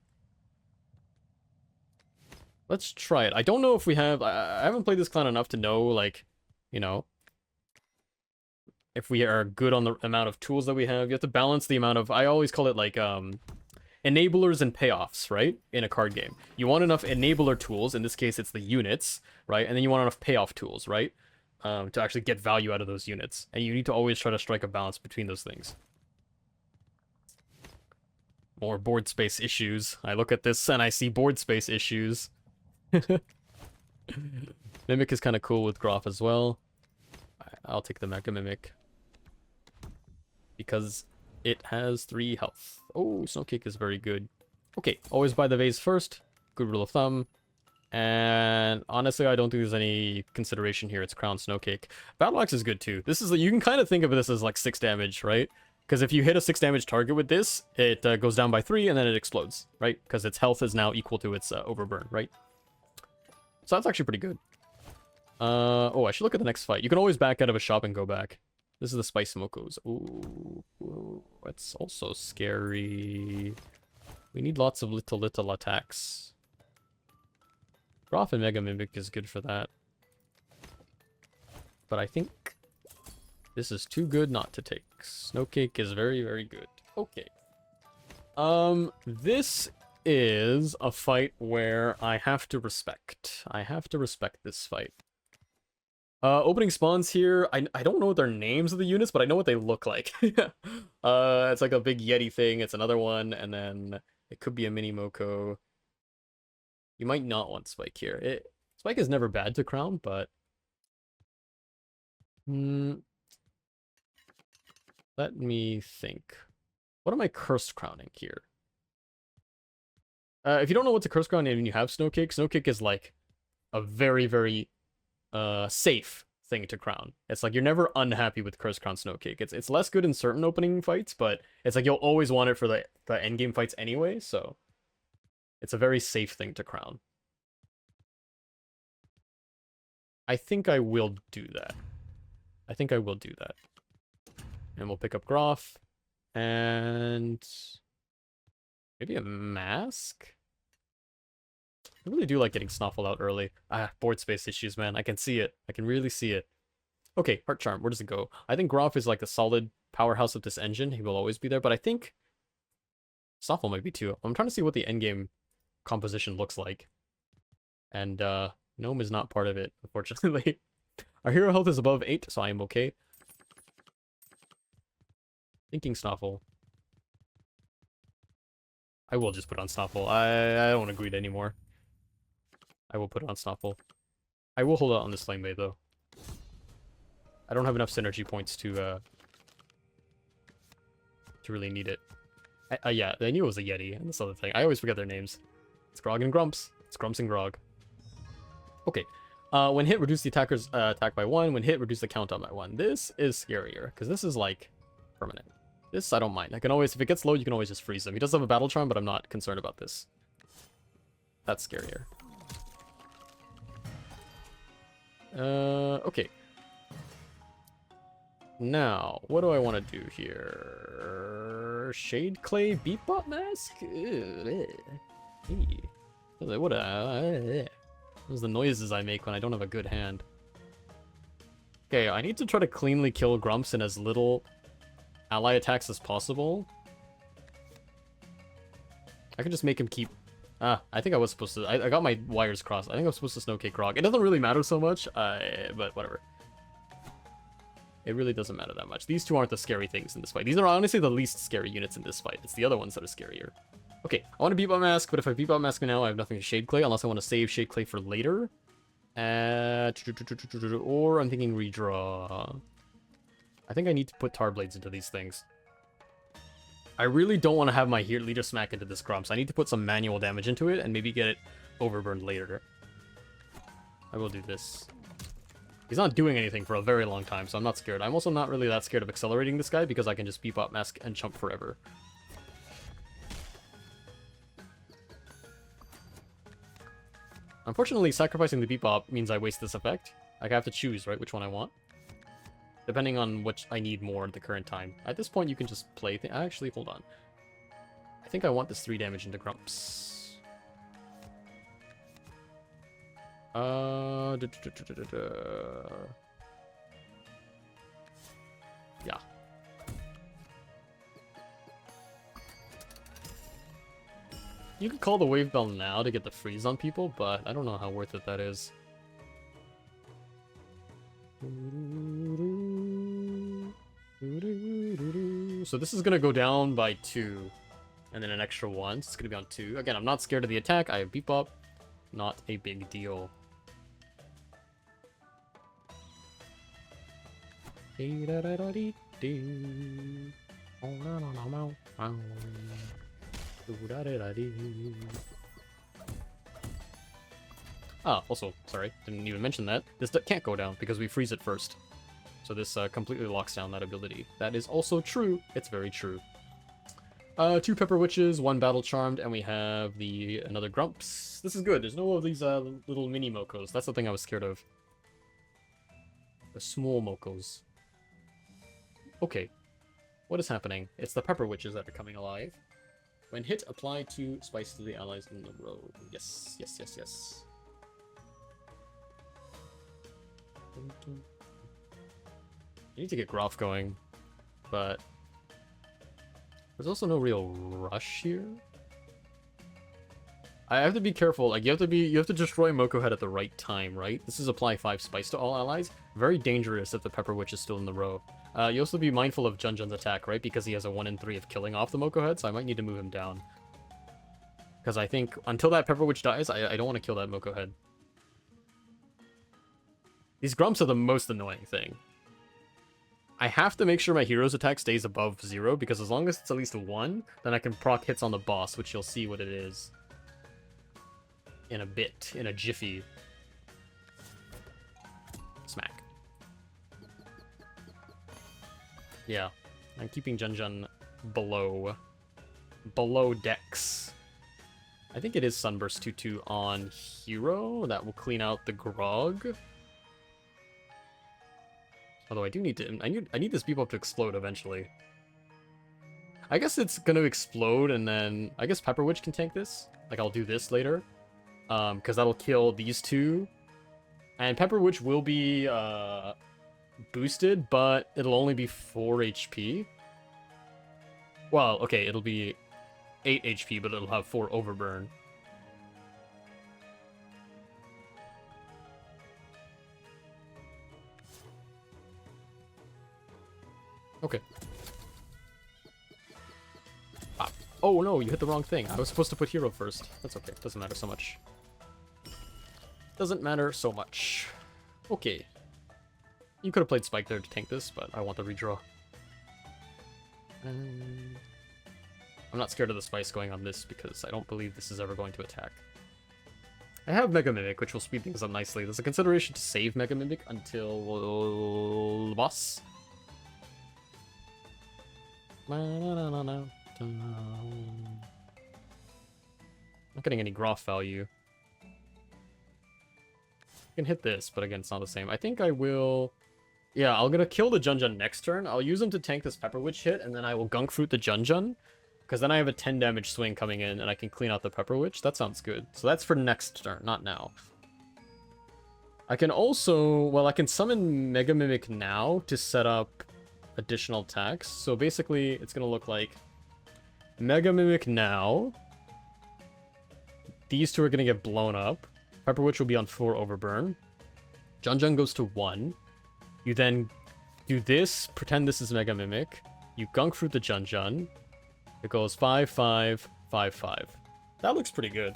Let's try it. I don't know if we have... I haven't played this clan enough to know, like, you know, if we are good on the amount of tools that we have. You have to balance the amount of... I always call it, like, enablers and payoffs, right? In a card game. You want enough enabler tools, in this case it's the units, right? And then you want enough payoff tools, right? To actually get value out of those units. And you need to always try to strike a balance between those things. More board space issues. I look at this and I see board space issues. Mimic is kind of cool with Groff as well. I'll take the Mega Mimic. Because it has 3 health. Oh, Snow Kick is very good. Okay, always buy the vase first. Good rule of thumb. And honestly, I don't think there's any consideration here. It's Crown Snowcake. Battle Axe is good too. This is you can kind of think of this as like 6 damage, right? Because if you hit a 6 damage target with this, it goes down by 3 and then it explodes, right? Because its health is now equal to its overburn, right? So that's actually pretty good. Oh, I should look at the next fight. You can always back out of a shop and go back. This is the Spice Mokos. Ooh, that's also scary. We need lots of little attacks. Graph and Mega Mimic is good for that. But I think this is too good not to take. Snowcake is very, very good. Okay. This is a fight where I have to respect. I have to respect this fight. Opening spawns here. I don't know their names of the units, but I know what they look like. It's like a big Yeti thing. It's another one, and then it could be a mini Moko. You might not want Spike here. Spike is never bad to crown, but... let me think. What am I cursed crowning here? If you don't know what to curse crown and you have Snowcake, Snowcake is like a very, very safe thing to crown. It's like you're never unhappy with curse crown Snowcake. It's less good in certain opening fights, but it's like you'll always want it for the endgame fights anyway, so... It's a very safe thing to crown. I think I will do that. And we'll pick up Groff. And... maybe a mask? I really do like getting Snuffled out early. Board space issues, man. I can see it. I can really see it. Okay, Heart Charm. Where does it go? I think Groff is like the solid powerhouse of this engine. He will always be there, but I think... Snuffle might be too. I'm trying to see what the endgame composition looks like. And Gnome is not part of it, unfortunately. Our hero health is above 8, so I am okay. Thinking Snuffle. I will just put on Snuffle. I don't want to greed anymore. I will put on Snuffle. I will hold out on this Flame Bay, though. I don't have enough synergy points to really need it. Yeah, I knew it was a Yeti, and this other thing. I always forget their names. It's Grog and Grumps. It's Grumps and Grog. Okay. When hit, reduce the attacker's attack by 1. When hit, reduce the countdown by 1. This is scarier, because this is, like, permanent. This, I don't mind. I can always, if it gets low, you can always just freeze him. He does have a Battle Charm, but I'm not concerned about this. That's scarier. Okay. Now, what do I want to do here? Shade Clay Beatbot Mask? What those are the noises I make when I don't have a good hand. Okay, I need to try to cleanly kill Grumps in as little ally attacks as possible. I can just make him keep... I think I was supposed to... I got my wires crossed. I think I was supposed to Snowcake Grog. It doesn't really matter so much, but whatever. It really doesn't matter that much. These two aren't the scary things in this fight. These are honestly the least scary units in this fight. It's the other ones that are scarier. Okay, I want to Beatbot Mask, but if I Beatbot Mask now, I have nothing to Shade Clay, unless I want to save Shade Clay for later. Or I'm thinking redraw. I think I need to put Tar Blades into these things. I really don't want to have my leader smack into this Grumps. I need to put some manual damage into it and maybe get it overburned later. I will do this. He's not doing anything for a very long time, so I'm not scared. I'm also not really that scared of accelerating this guy because I can just Beatbot Mask and chump forever. Unfortunately, sacrificing the Beatbot means I waste this effect. Like, I have to choose, right, which one I want. Depending on which I need more at the current time. At this point, you can just play... Actually, hold on. I think I want this 3 damage into Grumps. Yeah. You could call the Wave Bell now to get the freeze on people, but I don't know how worth it that is. So this is gonna go down by 2, and then an extra 1. So it's gonna be on 2. Again, I'm not scared of the attack. I have Bebop. Not a big deal. Ah, also, sorry, didn't even mention that. This can't go down because we freeze it first. So this completely locks down that ability. That is also true. It's very true. 2 Pepper Witches, 1 Battle Charmed, and we have another Grumps. This is good. There's no of these little mini Mokos. That's the thing I was scared of. The small Mokos. Okay. What is happening? It's the Pepper Witches that are coming alive. When hit, apply 2 spice to the allies in the row. Yes, yes, yes, yes. I need to get Groff going, but there's also no real rush here. I have to be careful. Like you have to destroy Moko Head at the right time, right? This is apply 5 spice to all allies. Very dangerous if the Pepper Witch is still in the row. You also be mindful of Junjun's attack, right? Because he has a 1 in 3 of killing off the Moko Head, so I might need to move him down. Because I think until that Pepper Witch dies, I don't want to kill that Moko Head. These Grumps are the most annoying thing. I have to make sure my hero's attack stays above 0, because as long as it's at least 1, then I can proc hits on the boss, which you'll see what it is. In a bit, in a jiffy. Smack. Yeah, I'm keeping Junjun below Dex. I think it is Sunburst 2-2 on Hero. That will clean out the Grog. Although I do need to... I need this Bebop to explode eventually. I guess it's gonna explode and then... I guess Pepper Witch can tank this. Like, I'll do this later. Because that'll kill these 2. And Pepper Witch will be, boosted, but it'll only be 4 HP. Well, okay, it'll be 8 HP, but it'll have 4 overburn. Okay. Ah. Oh no, you hit the wrong thing. I was supposed to put hero first. That's okay. Doesn't matter so much. Doesn't matter so much. Okay. You could have played Spike there to tank this, but I want the redraw. I'm not scared of the spice going on this because I don't believe this is ever going to attack. I have Mega Mimic, which will speed things up nicely. There's a consideration to save Mega Mimic until the boss. Not getting any Groff value. I can hit this, but again, it's not the same. I think I will... Yeah, I'm gonna kill the Junjun next turn. I'll use him to tank this Pepper Witch hit, and then I will Gunk Fruit the Junjun. Because then I have a 10 damage swing coming in, and I can clean out the Pepper Witch. That sounds good. So that's for next turn, not now. I can also... Well, I can summon Mega Mimic now to set up additional attacks. So basically, it's gonna look like... Mega Mimic now. These 2 are gonna get blown up. Pepper Witch will be on 4 overburn. Junjun goes to 1. You then do this, pretend this is Mega Mimic. You Gunk Fruit the Junjun. It goes 5, 5, 5, 5. That looks pretty good.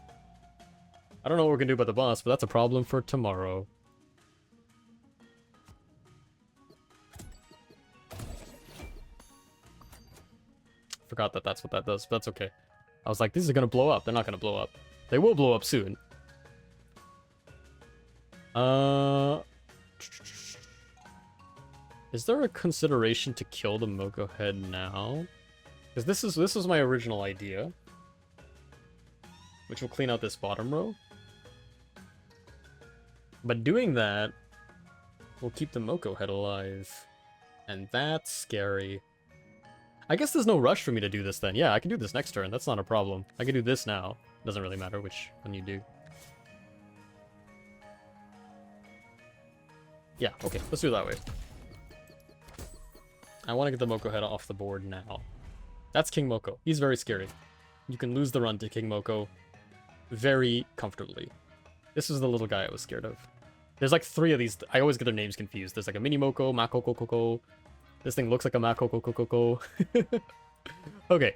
I don't know what we're gonna do about the boss, but that's a problem for tomorrow. Forgot that that's what that does, but that's okay. I was like, these are gonna blow up. They're not gonna blow up. They will blow up soon. Is there a consideration to kill the Moko Head now? Because this was my original idea. Which will clean out this bottom row. But doing that will keep the Moko Head alive. And that's scary. I guess there's no rush for me to do this then. Yeah, I can do this next turn. That's not a problem. I can do this now. Doesn't really matter which one you do. Yeah, okay. Let's do it that way. I want to get the Moko Head off the board now. That's King Moko. He's very scary. You can lose the run to King Moko very comfortably. This is the little guy I was scared of. There's like 3 of these. I always get their names confused. There's like a Mini Moko, Mako Kokoko. This thing looks like a Mako Kokoko. Okay.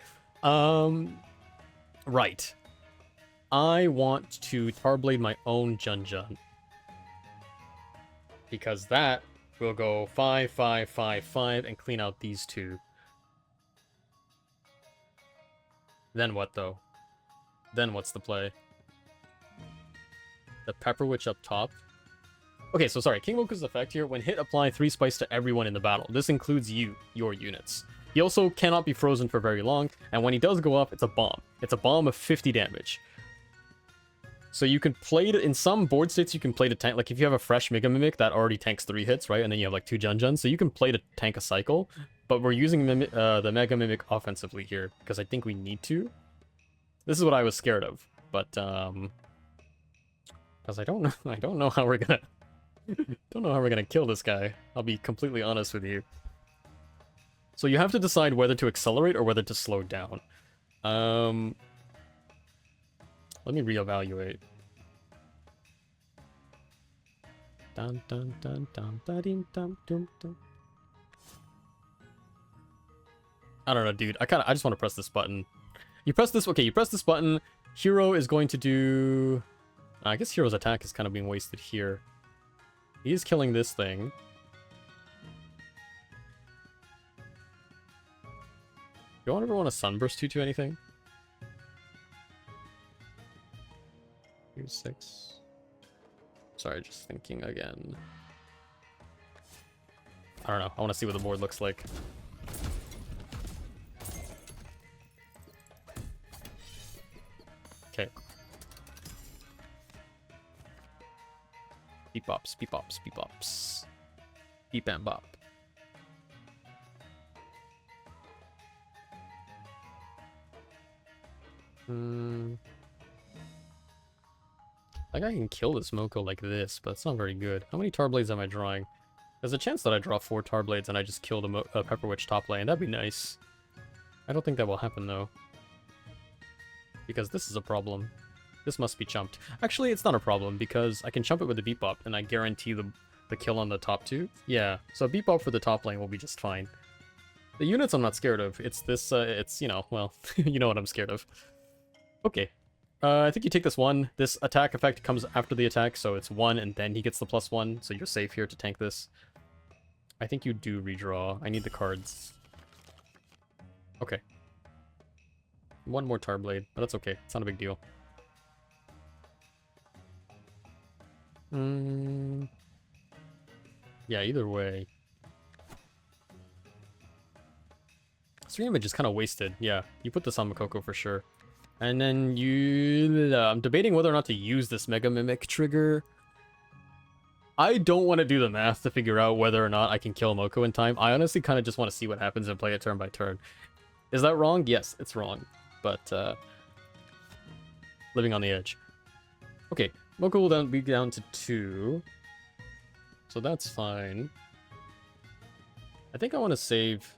Right. I want to Tarblade my own Junjun. Because that will go 5, 5, 5, 5 and clean out these 2. Then what, though? Then what's the play? the Pepper Witch up top. Okay, so sorry, King Moku's effect here, when hit, apply 3 spice to everyone in the battle. This includes you, your units. He also cannot be frozen for very long, and when he does go up, it's a bomb. It's a bomb of 50 damage. So you can play it, in some board states you can play to tank, like if you have a fresh Mega Mimic that already tanks 3 hits, right? And then you have like 2 Jun-Juns, so you can play to tank a cycle. But we're using the Mega Mimic offensively here, because I think we need to. This is what I was scared of, but, because I don't know how we're gonna, don't know how we're gonna kill this guy. I'll be completely honest with you. So you have to decide whether to accelerate or whether to slow down. Let me reevaluate. Dun dun dun dun dun dun dun dun. I don't know, dude. I just want to press this button. You press this. Okay, you press this button. Hero is going to do. I guess Hero's attack is kind of being wasted here. He is killing this thing. You ever want to Sunburst 2 to anything? Here's 6. Sorry, just thinking again. I don't know. I want to see what the board looks like. Okay. Beep bops, beep bops, beep bops. Beep and bop. Like I can kill this Moko like this, but it's not very good. How many Tar Blades am I drawing? There's a chance that I draw 4 Tar Blades and I just kill the Pepper Witch top lane. That'd be nice. I don't think that will happen though. Because this is a problem. This must be chumped. Actually, it's not a problem because I can chump it with the Beep Bop and I guarantee the kill on the top 2. Yeah, so Beep Bop for the top lane will be just fine. The units I'm not scared of. It's this, it's, you know, well, you know what I'm scared of. Okay. I think you take this 1. This attack effect comes after the attack, so it's 1 and then he gets the +1, so you're safe here to tank this. I think you do redraw. I need the cards. Okay. 1 more Tar Blade, but that's okay. It's not a big deal. Yeah, either way. Stream image is kind of wasted. Yeah, you put this on Makoko for sure. And then you... I'm debating whether or not to use this Mega Mimic trigger. I don't want to do the math to figure out whether or not I can kill Moko in time. I honestly kind of just want to see what happens and play it turn by turn. Is that wrong? Yes, it's wrong. But, living on the edge. Okay, Moko will then be down to 2. So that's fine. I think I want to save...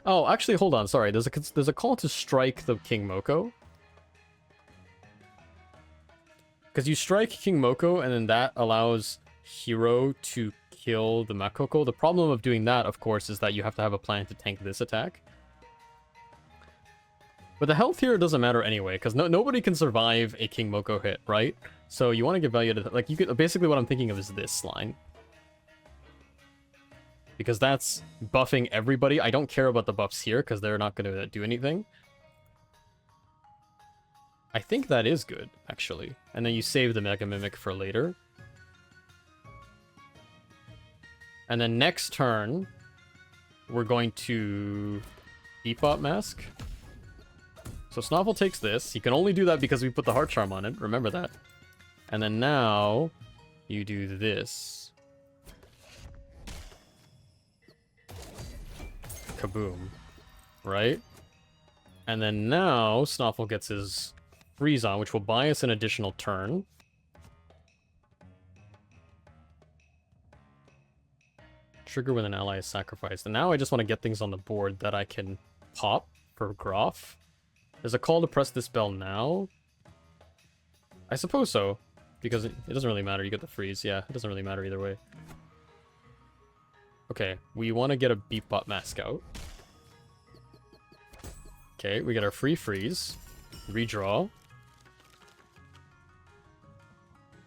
Oh, actually, hold on. Sorry, there's a call to strike the King Moko. Because you strike King Moko, and then that allows Hero to kill the Makoko. The problem of doing that, of course, is that you have to have a plan to tank this attack. But the health here doesn't matter anyway, because nobody can survive a King Moko hit, right? So you want to give value to... Like, you could... Basically, what I'm thinking of is this line. Because that's buffing everybody. I don't care about the buffs here, because they're not going to do anything. I think that is good, actually. And then you save the Mega Mimic for later. And then next turn, we're going to Depop Mask. So Snoffle takes this. He can only do that because we put the Heart Charm on it. Remember that. And then now, you do this. Kaboom. Right? And then now, Snoffle gets his... freeze on, which will buy us an additional turn. Trigger when an ally is sacrificed. And now I just want to get things on the board that I can pop for Groff. There's a call to press this bell now. I suppose so, because it doesn't really matter. You get the freeze. Yeah, it doesn't really matter either way. Okay, we want to get a Beep Bop Mask out. Okay, we get our free freeze. Redraw.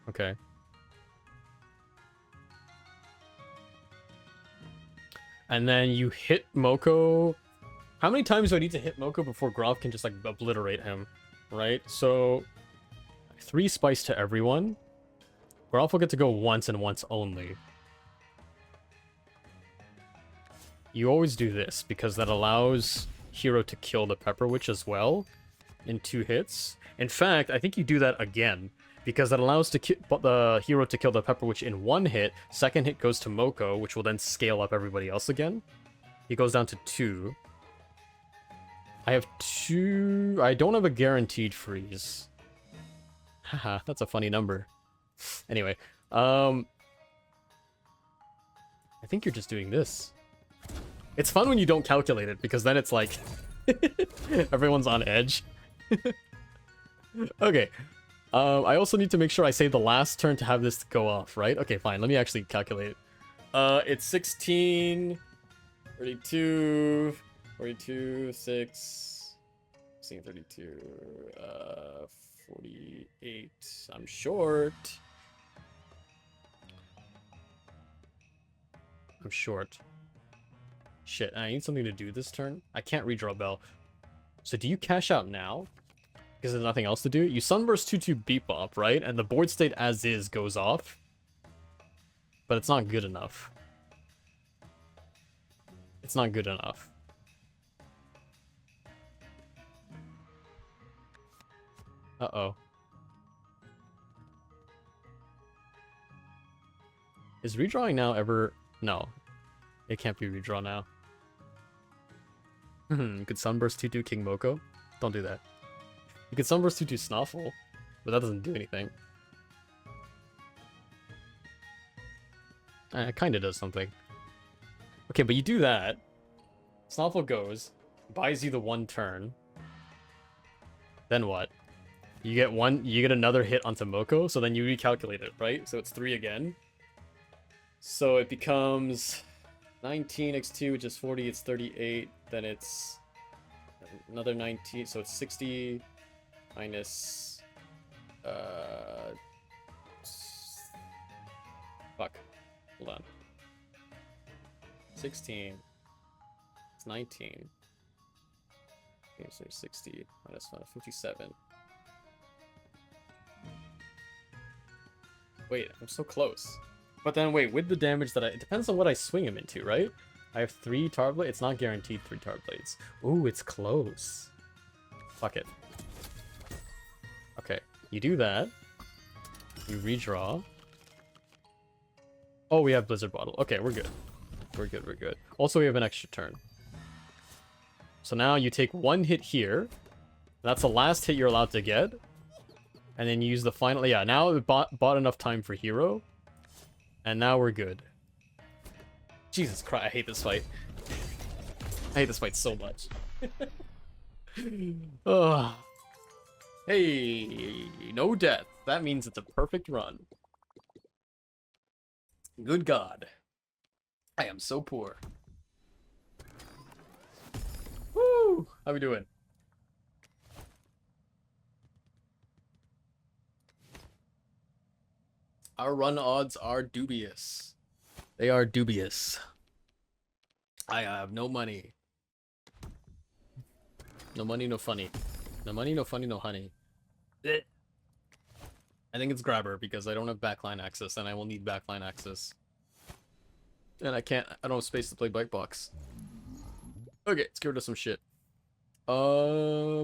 Okay. And then you hit Moko. How many times do I need to hit Moko before Groff can just, like, obliterate him? Right? So, 3 spice to everyone. Gromp will get to go once and once only. You always do this, because that allows Hero to kill the Pepper Witch as well in 2 hits. In fact, I think you do that again, because that allows the Hero to kill the Pepper Witch in 1 hit. Second hit goes to Moko, which will then scale up everybody else again. He goes down to 2. I have 2... I don't have a guaranteed freeze. Haha, that's a funny number. Anyway, I think you're just doing this. It's fun when you don't calculate it, because then it's like... everyone's on edge. Okay. I also need to make sure I save the last turn to have this go off, right? Okay, fine. Let me actually calculate it. It's 16... 32... 42... 6... 16, 32... 48... I'm short. I'm short. Shit, I need something to do this turn. I can't redraw Bell. So do you cash out now? Because there's nothing else to do? You Sunburst 2/2 Beat Bop, right? And the board state as is goes off. But it's not good enough. It's not good enough. Uh-oh. Is redrawing now ever... No. It can't be redraw now. You could Sunburst 2/2 King Moko? Don't do that. You could Sunburst 2/2 Snuffle, but that doesn't do anything. It kinda does something. Okay, but you do that. Snuffle goes, buys you the 1 turn. Then what? You get another hit onto Moko, so then you recalculate it, right? So it's 3 again. So it becomes 19 x 2, which is 40, it's 38, then it's another 19, so it's 60 minus fuck. Hold on. 16. It's 19. Okay, so 60 minus 57. Wait, I'm so close. But then wait, with the damage that it depends on what I swing him into, right? I have 3 Tar Blades. It's not guaranteed 3 Tar Blades. Ooh, it's close. Fuck it. Okay, you do that. You redraw. Oh, we have Blizzard Bottle. Okay, we're good. We're good, we're good. Also, we have an extra turn. So now you take 1 hit here. That's the last hit you're allowed to get. And then you use the final... Yeah, now it bought enough time for Hero. And now we're good. Jesus Christ, I hate this fight. I hate this fight so much. Ugh. Hey, no death. That means it's a perfect run. Good God. I am so poor. Woo! How we doing? Our run odds are dubious. They are dubious. I have no money. No money, no funny. No money, no funny, no honey. I think it's Grabber because I don't have backline access and I will need backline access. And I don't have space to play Bite Box. Okay, let's get rid of some shit. I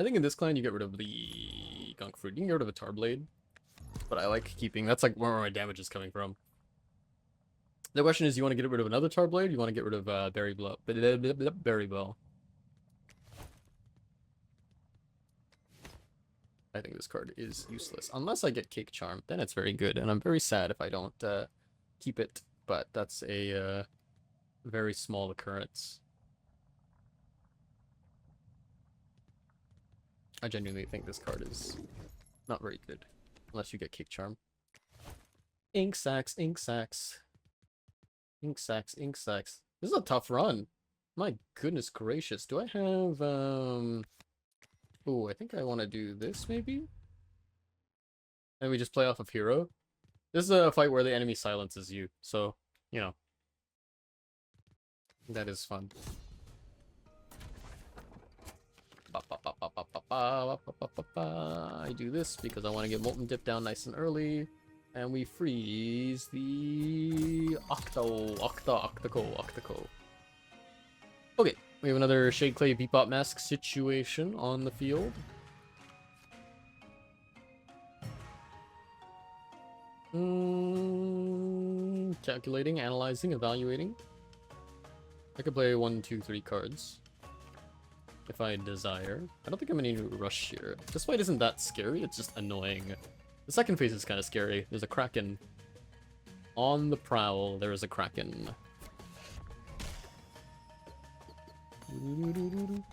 think in this clan you get rid of the Gunk Fruit. You can get rid of a Tar Blade. But I like keeping... That's like where my damage is coming from. The question is, you want to get rid of another Tar Blade? Or you want to get rid of Berry Blow? Berry Blow. I think this card is useless. Unless I get Cake Charm, then it's very good. And I'm very sad if I don't keep it. But that's a very small occurrence. I genuinely think this card is not very good. Unless you get Cake Charm. Ink Sacks, Ink Sacks. Ink Sacks, Ink Sacks. This is a tough run. My goodness gracious. Do I have, Ooh, I think I want to do this, maybe? And we just play off of Hero. This is a fight where the enemy silences you, so, you know. That is fun. I do this because I want to get Molten Dip down nice and early. And we freeze the Octaco. Okay, we have another Shade Clay Bebop Mask situation on the field. Calculating, analyzing, evaluating. I could play 1, 2, 3 cards. If I desire. I don't think I'm in any rush here. This fight isn't that scary, it's just annoying. The second phase is kind of scary. There's a Kraken. On the prowl, there is a Kraken. I'm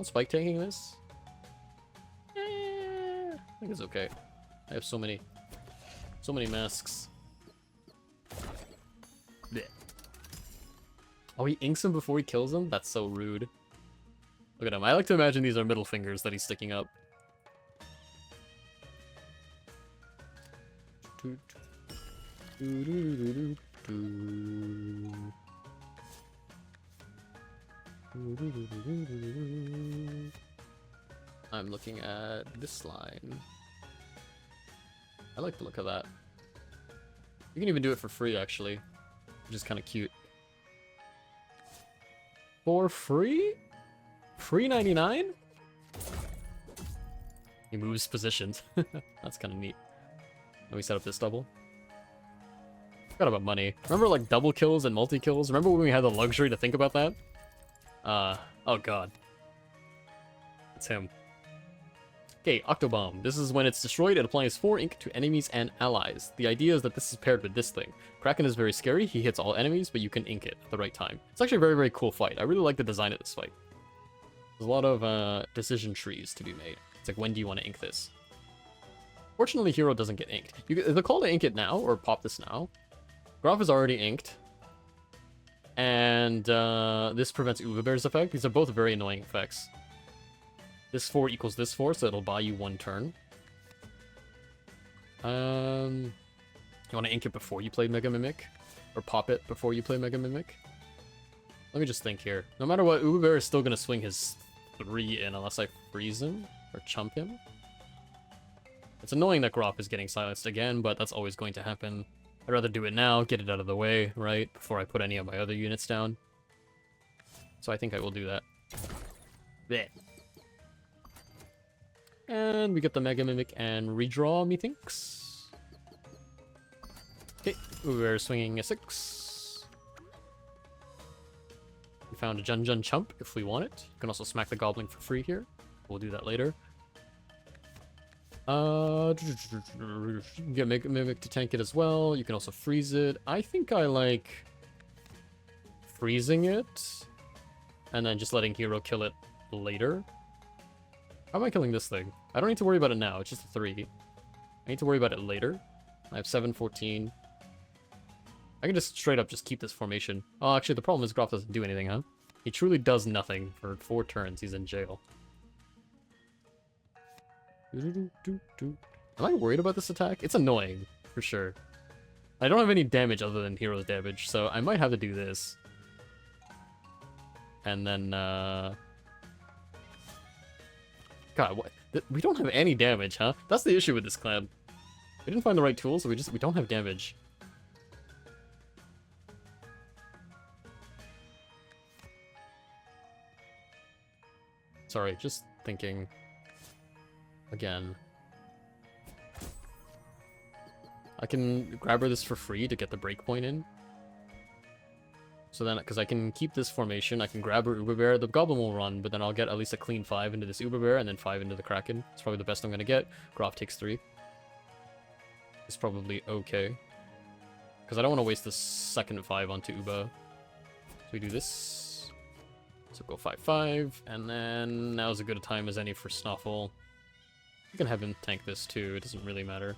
spike taking this. I think it's okay. I have so many masks. Blech. Oh, he inks him before he kills him? That's so rude. Look at him. I like to imagine these are middle fingers that he's sticking up. I'm looking at this line. I like the look of that. You can even do it for free, actually, which is kind of cute. For free? Free 99? He moves positions. That's kind of neat. Let me set up this double. Forgot about money. Remember like double kills and multi-kills? Remember when we had the luxury to think about that? Oh god. It's him. Okay, Octobomb. This is when it's destroyed, it applies 4 ink to enemies and allies. The idea is that this is paired with this thing. Kraken is very scary, he hits all enemies, but you can ink it at the right time. It's actually a very, very cool fight. I really like the design of this fight. There's a lot of decision trees to be made. It's like, when do you want to ink this? Fortunately, Hero doesn't get inked. The call to ink it now, or pop this now. Graf is already inked. And this prevents Uberbear's effect. These are both very annoying effects. This 4 equals this 4, so it'll buy you 1 turn. You want to ink it before you play Mega Mimic? Or pop it before you play Mega Mimic? Let me just think here. No matter what, Uberbear is still going to swing his 3 in unless I freeze him or chump him. It's annoying that Grop is getting silenced again, but that's always going to happen. I'd rather do it now, get it out of the way, right? Before I put any of my other units down. So I think I will do that. Blech. And we get the Mega Mimic and redraw, methinks. Okay, we're swinging a 6. We found a Jun Chump if we want it. You can also smack the Goblin for free here. We'll do that later. Get Mega Mimic to tank it as well. You can also freeze it. I think I like freezing it and then just letting Hero kill it later. How am I killing this thing? I don't need to worry about it now. It's just a 3. I need to worry about it later. I have 7-14. I can just straight up just keep this formation. Oh, actually, the problem is Graf doesn't do anything, huh? He truly does nothing for 4 turns. He's in jail. Am I worried about this attack? It's annoying, for sure. I don't have any damage other than Hero's damage, so I might have to do this. And then, God, what? We don't have any damage, huh? That's the issue with this clan. We didn't find the right tools, so we don't have damage. Sorry, just thinking. Again. I can grab her this for free to get the breakpoint in. So then, because I can keep this formation, I can grab her Uberbear. The Goblin will run, but then I'll get at least a clean 5 into this Uberbear, and then 5 into the Kraken. It's probably the best I'm going to get. Graf takes 3. It's probably okay. Because I don't want to waste the second 5 onto Uba. So we do this. So go 5-5, and then now's as good a time as any for Snuffle. You can have him tank this too, it doesn't really matter.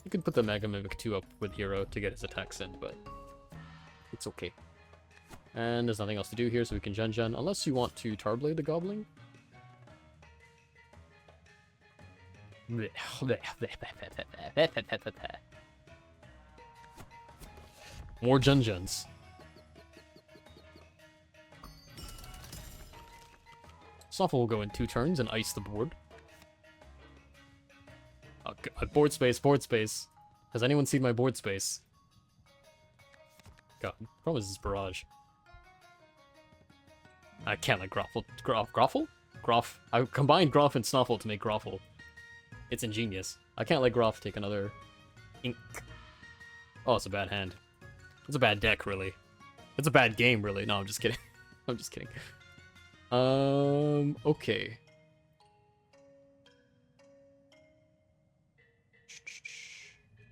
You could put the Mega Mimic 2 up with Hero to get his attacks in, but it's okay. And there's nothing else to do here, so we can Jun, unless you want to Tarblade the Goblin. More Juns. Snuffle will go in 2 turns and ice the board. Oh, God. Board space, board space. Has anyone seen my board space? God, problem is this barrage. I can't let Groffle. Groffle? Groff. I combined Groff and Snuffle to make Groffle. It's ingenious. I can't let Groff take another ink. Oh, it's a bad hand. It's a bad deck, really. It's a bad game, really. No, I'm just kidding. I'm just kidding. Okay.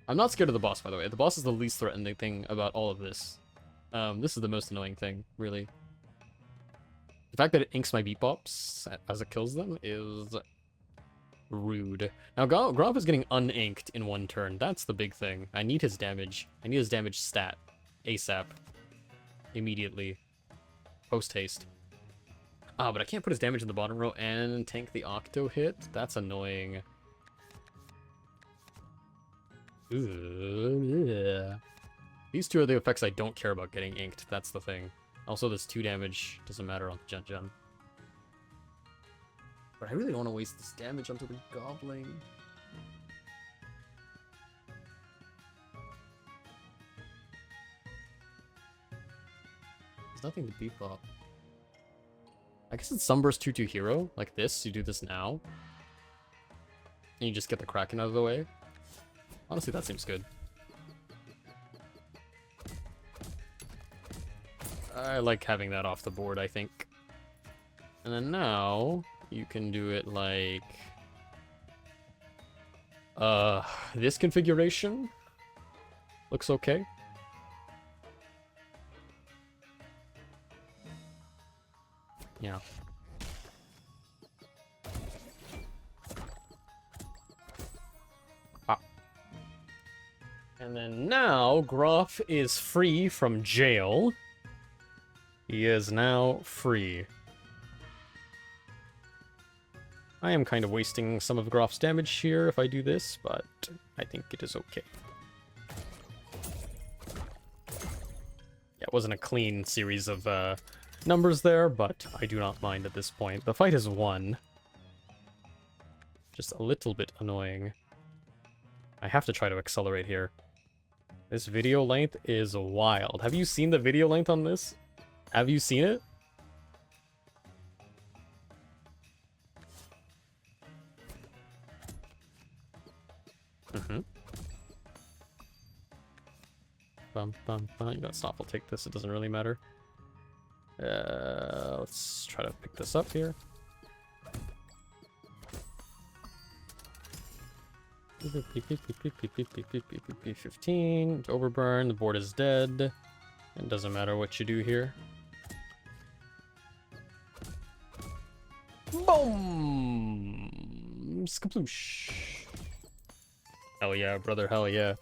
I'm not scared of the boss, by the way. The boss is the least threatening thing about all of this. This is the most annoying thing, really. The fact that it inks my beat bops as it kills them is rude. Now, Groff is getting uninked in 1 turn. That's the big thing. I need his damage. I need his damage stat. ASAP. Immediately. Post-haste. Ah, but I can't put his damage in the bottom row and tank the Octo hit? That's annoying. Ugh. These 2 are the effects I don't care about getting inked. That's the thing. Also, this 2 damage doesn't matter on the Gen. But I really don't want to waste this damage onto the Goblin. There's nothing to beef up. I guess it's Sunburst 2/2 hero, like this. You do this now. And you just get the Kraken out of the way. Honestly, that seems good. I like having that off the board, I think. And then now, you can do it like... this configuration looks okay. Yeah. Ah. And then now, Groff is free from jail. He is now free. I am kind of wasting some of Groff's damage here if I do this, but I think it is okay. Yeah, it wasn't a clean series of numbers there, but I do not mind at this point. The fight is won. Just a little bit annoying. I have to try to accelerate here. This video length is wild. Have you seen the video length on this? Have you seen it? Bum, bum, bum. You got stop. I'll take this. It doesn't really matter. Let's try to pick this up here. P15. Overburn. The board is dead. It doesn't matter what you do here. Boom! Skaploosh. Hell yeah, brother. Hell yeah.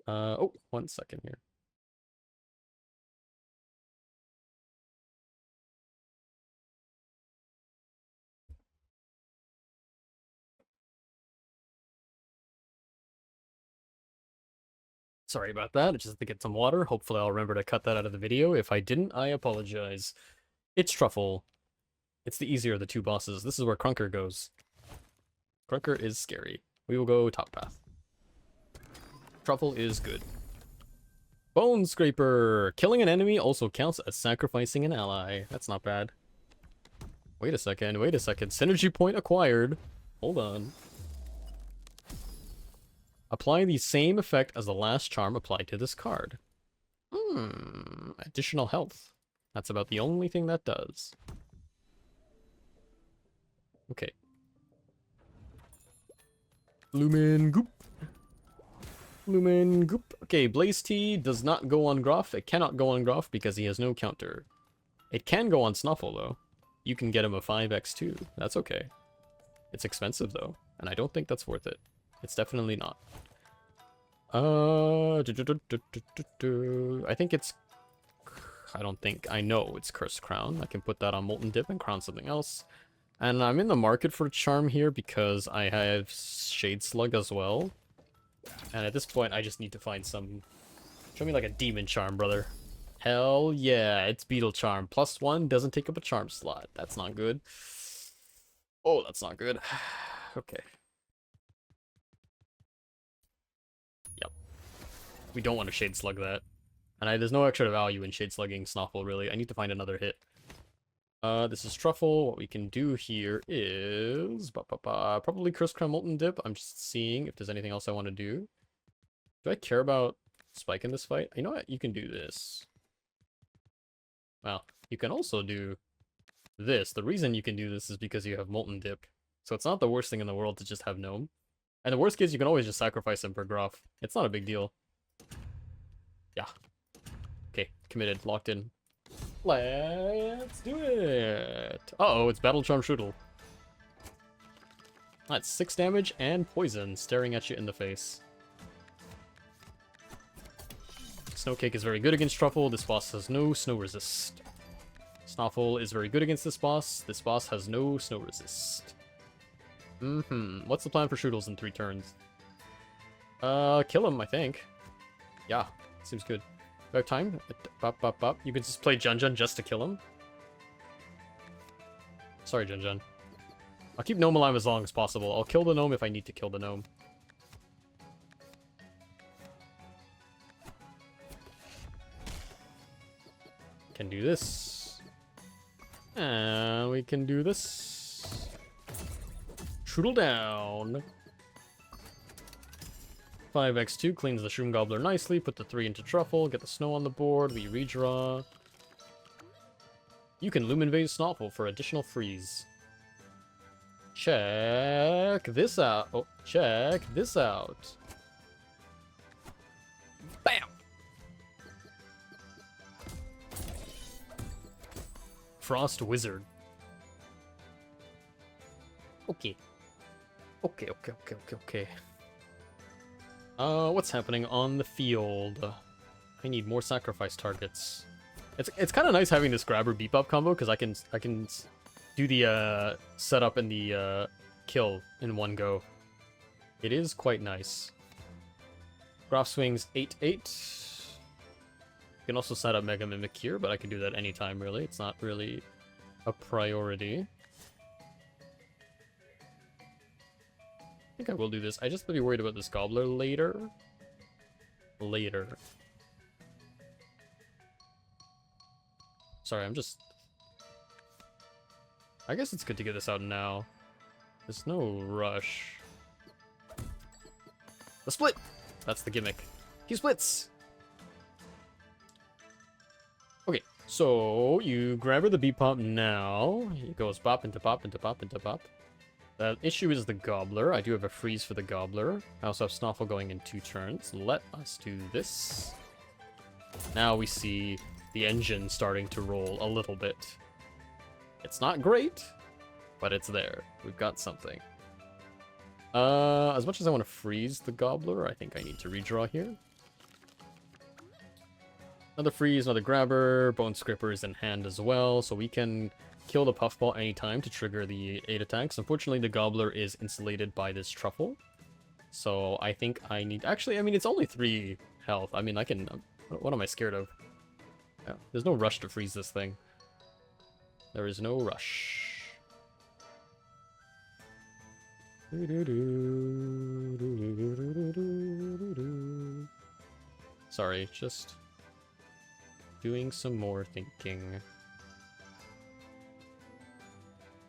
Oh, 1 second here. Sorry about that. I just had to get some water. Hopefully I'll remember to cut that out of the video. If I didn't, I apologize. It's Truffle. It's the easier of the 2 bosses. This is where Crunker goes. Crunker is scary. We will go top path. Truffle is good. Bone Scraper! Killing an enemy also counts as sacrificing an ally. That's not bad. Wait a second, wait a second. Synergy point acquired. Hold on. Apply the same effect as the last charm applied to this card. Additional health. That's about the only thing that does. Okay. Lumen Goop. Lumen Goop. Okay, Blaze Tea does not go on Groff. It cannot go on Groff because he has no counter. It can go on Snuffle, though. You can get him a 5x too. That's okay. It's expensive, though, and I don't think that's worth it. It's definitely not. I think it's... I know it's Cursed Crown. I can put that on Molten Dip and crown something else. And I'm in the market for a charm here because I have Shade Slug as well. And at this point, I just need to find some... Show me like a demon charm, brother. Hell yeah, it's Beetle Charm. +1 doesn't take up a charm slot. That's not good. Oh, that's not good. Okay. Yep. We don't want to Shade Slug that. And there's no extra value in Shade Slugging Snoffle, really. I need to find another hit. This is Truffle. What we can do here is... probably Curse Crown Molten Dip. I'm just seeing if there's anything else I want to do. Do I care about Spike in this fight? You know what? You can do this. Well, you can also do this. The reason you can do this is because you have Molten Dip. So it's not the worst thing in the world to just have Gnome. And the worst case, you can always just sacrifice him for Gruff. It's not a big deal. Yeah. Okay, committed, locked in. Let's do it! Uh-oh, it's Battle Charm Strudel. That's 6 damage and poison staring at you in the face. Snowcake is very good against Truffle. This boss has no snow resist. Snoffle is very good against this boss. This boss has no snow resist. What's the plan for Strudels in 3 turns? Kill him, I think. Yeah, seems good. Do I have time? You can just play Jun just to kill him. Sorry, Jun. I'll keep Gnome alive as long as possible. I'll kill the Gnome if I need to kill the Gnome. Can do this. And we can do this. Strudel down. 5x2 cleans the Shroom Gobbler nicely. Put the 3 into Truffle. Get the snow on the board. We redraw. You can Lumen Vase Snoffle for additional freeze. Check this out. Oh, check this out. Bam! Frost Wizard. Okay. Okay. What's happening on the field? I need more sacrifice targets. It's kind of nice having this grabber beep up combo because I can do the setup and the kill in one go. It is quite nice. Graph swings 8/8. You can also set up Mega Mimic here, but I can do that anytime really. It's not really a priority. I think I will do this. I just have to be worried about this Gobbler later. Sorry, I guess it's good to get this out now. There's no rush. The split! That's the gimmick. He splits! Okay, so you grab her the beep pop now. It goes pop into pop into pop into pop. The issue is the Gobbler. I do have a freeze for the Gobbler. I also have Snoffle going in 2 turns. Let us do this. Now we see the engine starting to roll a little bit. It's not great, but it's there. We've got something. As much as I want to freeze the Gobbler, I think I need to redraw here. Another freeze, another grabber. Bone Scraper is in hand as well, so we can kill the Puffball anytime to trigger the 8 attacks. Unfortunately, the Gobbler is insulated by this Truffle. So I think I need... Actually, I mean, it's only 3 health. I mean, I can... What am I scared of? Yeah, there's no rush to freeze this thing. There is no rush. Sorry, just doing some more thinking.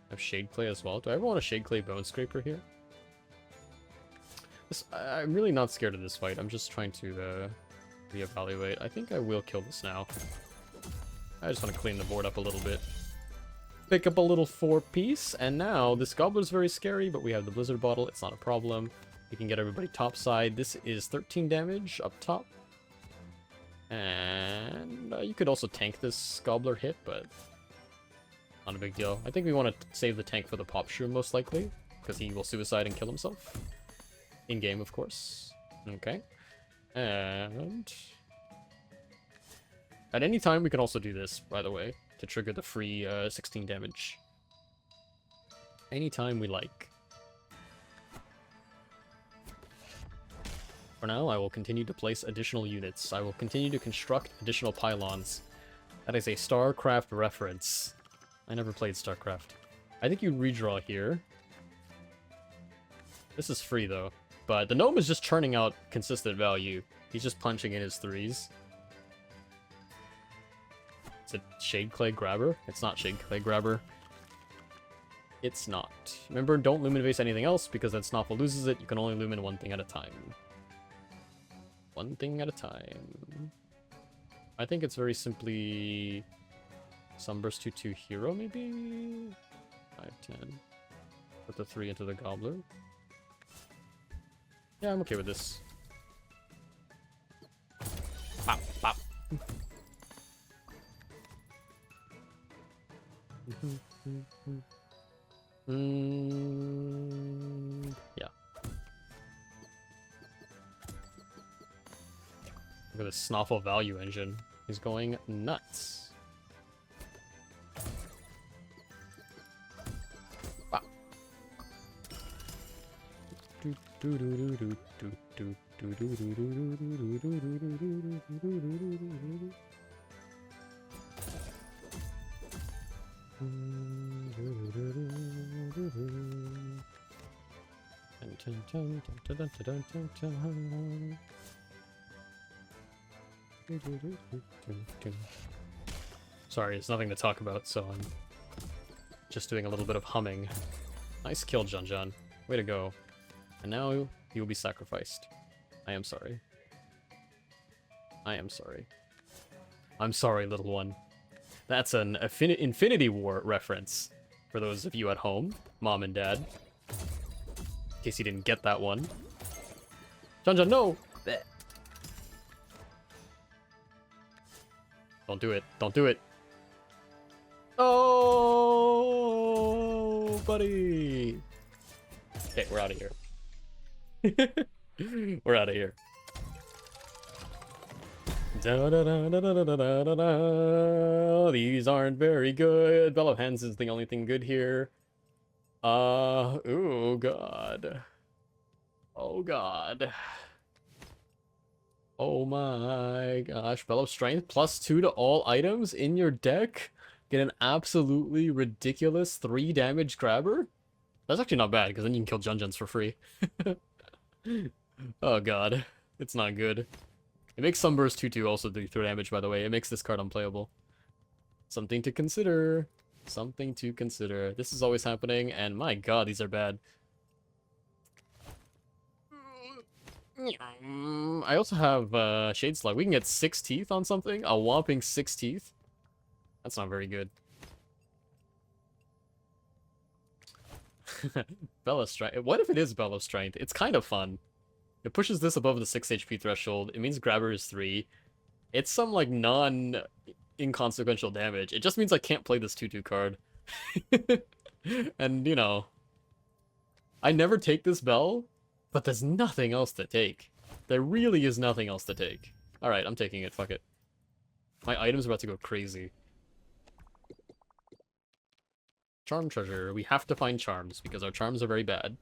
I have Shade Clay as well. Do I ever want a Shade Clay Bone Scraper here? I'm really not scared of this fight. I'm just trying to reevaluate. I think I will kill this now. I just want to clean the board up a little bit. Pick up a little 4-piece, and now this Gobbler's very scary, but we have the Blizzard Bottle. It's not a problem. We can get everybody topside. This is 13 damage up top. And you could also tank this Gobbler hit, but not a big deal. I think we want to save the tank for the Pop Shroom, most likely, because he will suicide and kill himself. In-game, of course. Okay. And at any time, we can also do this, by the way, to trigger the free 16 damage. Anytime we like. For now, I will continue to place additional units. I will continue to construct additional pylons. That is a StarCraft reference. I never played StarCraft. I think you redraw here. This is free, though. But the gnome is just churning out consistent value. He's just punching in his 3s. Is it Shade Clay Grabber? It's not Shade Clay Grabber. It's not. Remember, don't lumen base anything else, because then Snuffle loses it. You can only lumen one thing at a time. One thing at a time. I think it's very simply... Sunburst 2/2 Hero, maybe? 5/10. Put the 3 into the Gobbler. Yeah, I'm okay with this. Pop, pop. Yeah. Look at this Snoffle value engine. He's going nuts. Wow. Sorry, it's nothing to talk about, so I'm just doing a little bit of humming. Nice kill, Junjun. Way to go. And now you will be sacrificed. I am sorry. I am sorry. I'm sorry, little one. That's an Infinity War reference for those of you at home, mom and dad. In case you didn't get that one. Junjun, no! Blech. Don't do it. Don't do it. Oh, buddy. Okay, we're out of here. We're out of here. These aren't very good. Bell of Hands is the only thing good here. Oh god. Oh god. Oh my gosh. Bell of Strength +2 to all items in your deck. Get an absolutely ridiculous 3 damage grabber. That's actually not bad, because then you can kill Junjuns for free. Oh god. It's not good. It makes Sunburst 2/2 also do 3 damage, by the way. It makes this card unplayable. Something to consider. Something to consider. This is always happening, and my god, these are bad. I also have Shade Slug. We can get 6 teeth on something. A whopping 6 teeth. That's not very good. Bell of Strength. What if it is Bell of Strength? It's kind of fun. It pushes this above the 6 HP threshold. It means Grabber is 3. It's some, like, non-inconsequential damage. It just means I can't play this 2/2 card. And, you know... I never take this Bell, but there's nothing else to take. There really is nothing else to take. Alright, I'm taking it. Fuck it. My item's about to go crazy. Charm treasure. We have to find charms, because our charms are very bad.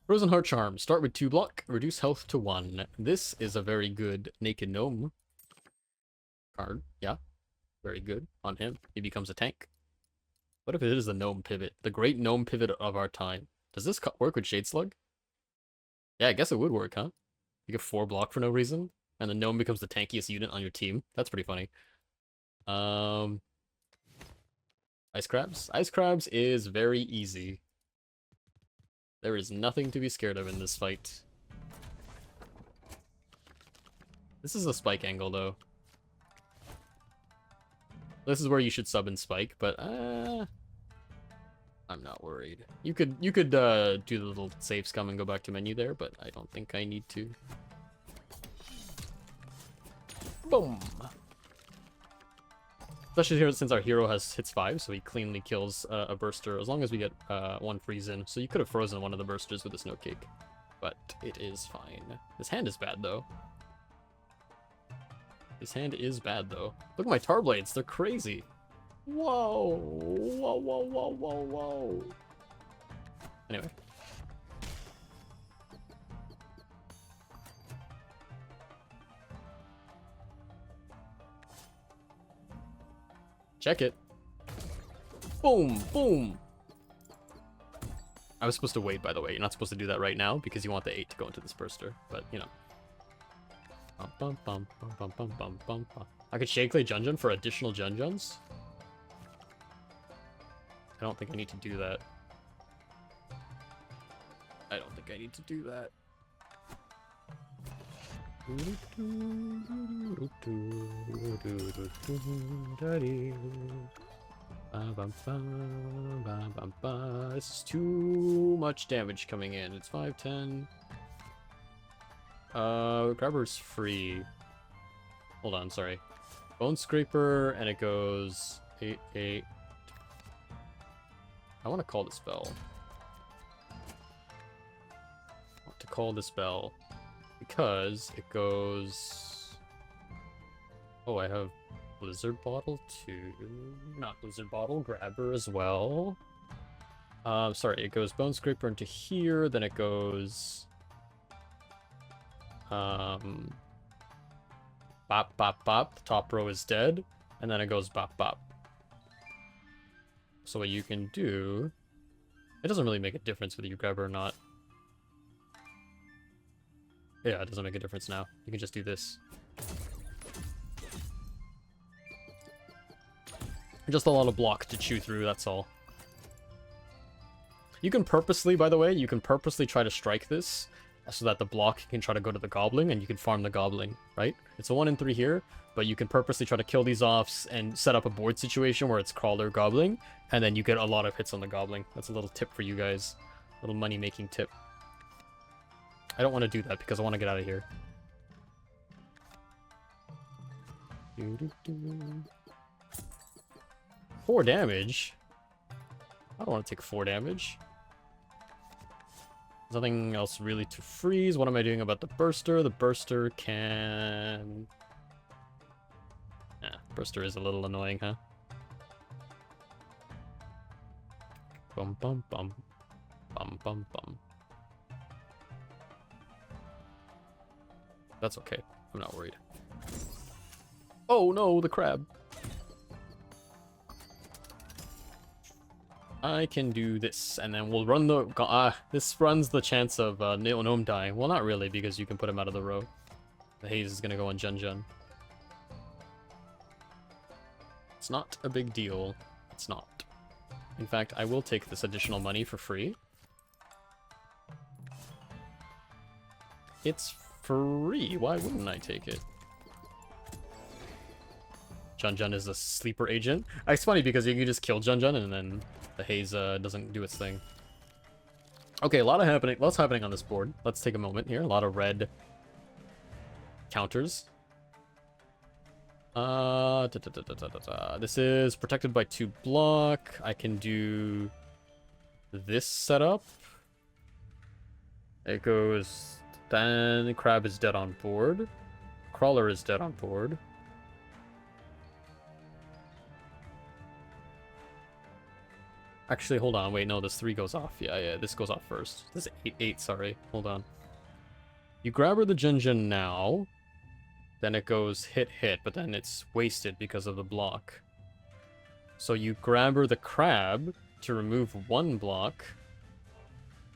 Frozen Heart Charm. Start with 2 block, reduce health to 1. This is a very good Naked Gnome card. Yeah, very good on him. He becomes a tank. What if it is the Gnome Pivot? The great Gnome Pivot of our time. Does this work with Shade Slug? Yeah, I guess it would work, huh? You get 4 block for no reason, and the Gnome becomes the tankiest unit on your team. That's pretty funny. Ice Crabs? Ice Crabs is very easy. There is nothing to be scared of in this fight. This is a spike angle, though. This is where you should sub and spike, but I'm not worried. You could do the little save scum and go back to menu there, but I don't think I need to. Boom! Especially here since our hero hits 5, so he cleanly kills a burster as long as we get 1 freeze in. So you could have frozen one of the bursters with a snow cake, but it is fine. This hand is bad though. This hand is bad though. Look at my tar blades, they're crazy. Whoa! Whoa, whoa, whoa, whoa, whoa! Anyway. Check it. Boom! Boom! I was supposed to wait, by the way. You're not supposed to do that right now because you want the 8 to go into this burster. But, you know. Bum, bum, bum, bum, bum, bum, bum, bum. I could Shade Clay Junjun for additional Junjuns? I don't think I need to do that. I don't think I need to do that. This is too much damage coming in. It's 5, 10. Grabber's free. Hold on, sorry. Bone Scraper, and it goes 8, 8. I want to call the spell. I want to call the spell because it goes. Oh, I have Blizzard Bottle too. Not Blizzard Bottle, Grabber as well. Sorry, it goes Bone Scraper into here, then it goes. Bop, bop, bop. The top row is dead, and then it goes bop, bop. So what you can do, it doesn't really make a difference whether you grab her or not. Yeah, it doesn't make a difference now. You can just do this. Just a lot of block to chew through, that's all. You can purposely, by the way, you can purposely try to strike this so that the block can try to go to the Goblin and you can farm the Goblin, right? It's a 1 in 3 here, but you can purposely try to kill these offs and set up a board situation where it's Crawler Goblin, and then you get a lot of hits on the Goblin. That's a little tip for you guys. A little money-making tip. I don't want to do that because I want to get out of here. 4 damage? I don't want to take 4 damage. There's nothing else really to freeze. What am I doing about the Burster? The Burster can... Burster is a little annoying, huh? Bum bum bum. Bum bum bum. That's okay. I'm not worried. Oh no, the crab. I can do this, and then we'll run the... this runs the chance of Gnome dying. Well, not really, because you can put him out of the row. The haze is gonna go on Jun Jun. It's not a big deal. It's not. In fact, I will take this additional money for free. It's free. Why wouldn't I take it? Jun Jun is a sleeper agent. It's funny because you can just kill Jun Jun and then the haze doesn't do its thing. Okay, lots happening on this board. Let's take a moment here. A lot of red counters. This is protected by 2 block. I can do this setup. It goes... Then Crab is dead on board. Crawler is dead on board. Actually, hold on. Wait, no, this 3 goes off. Yeah, this goes off first. This 8, sorry. Hold on. You grab her the Jinjin now. Then it goes hit, but then it's wasted because of the block. So you grab her the Crab to remove 1 block.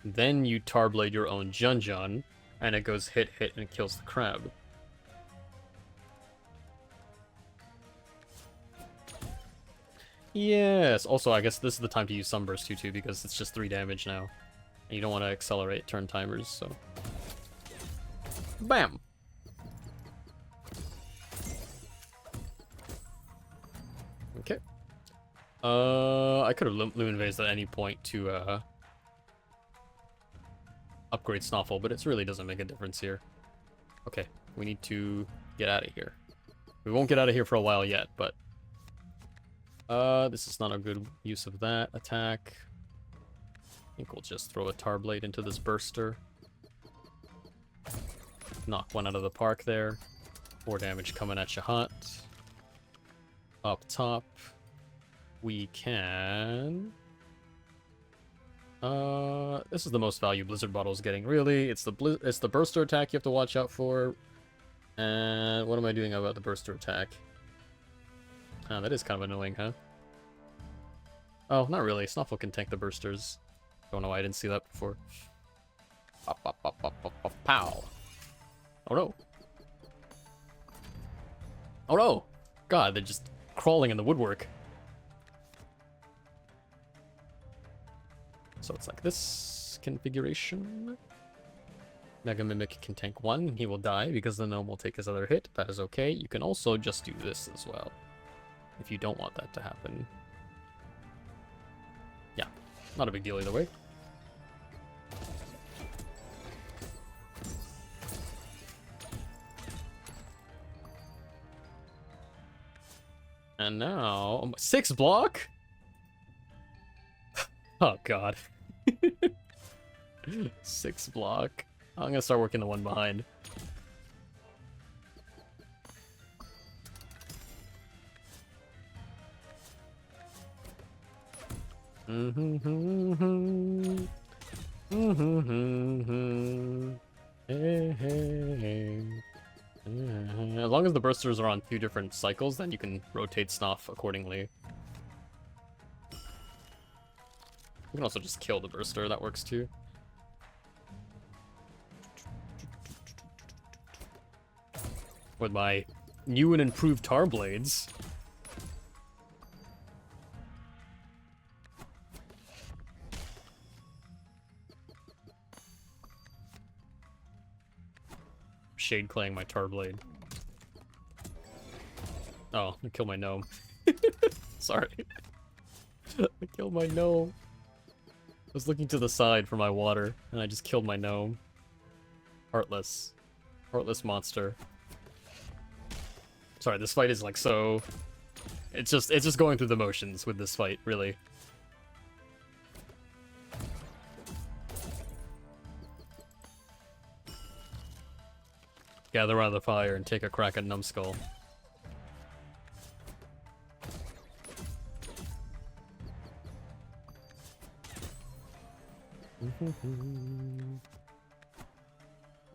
Then you Tarblade your own Jun, and it goes hit, and it kills the Crab. Yes. Also, I guess this is the time to use Sunburst too, because it's just 3 damage now. And you don't want to accelerate turn timers, so... Bam! Okay. I could have Lumen Phased at any point to, upgrade Snoffle, but it really doesn't make a difference here. Okay, we need to get out of here. We won't get out of here for a while yet, but... this is not a good use of that attack. I think we'll just throw a Tarblade into this Burster. Knock 1 out of the park there. 4 damage coming at you hot. Up top. we can... this is the most value Blizzard Bottle is getting, really. It's the burster attack you have to watch out for. And what am I doing about the burster attack? That is kind of annoying, huh? Oh, not really. Snuffle can tank the bursters. Don't know why I didn't see that before. Pop, pop, pop, pop, pop, pop, pow. Oh no. Oh no! God, they're just crawling in the woodwork. So it's like this configuration. Mega Mimic can tank 1. He will die because the gnome will take his other hit. That is okay. You can also just do this as well, if you don't want that to happen. Yeah, not a big deal either way. And now... 6 block? Oh, God. 6 block. I'm gonna start working the one behind. Hey, hey. As long as the bursters are on 2 different cycles, then you can rotate Snuff accordingly. You can also just kill the burster, that works too. With my new and improved tar blades. Shade claying my tar blade. Oh, I killed my gnome. Sorry. I killed my gnome. I was looking to the side for my water, and I just killed my gnome. Heartless. Heartless monster. Sorry, this fight is like so... It's just going through the motions with this fight, really. Gather around the fire and take a crack at Numbskull.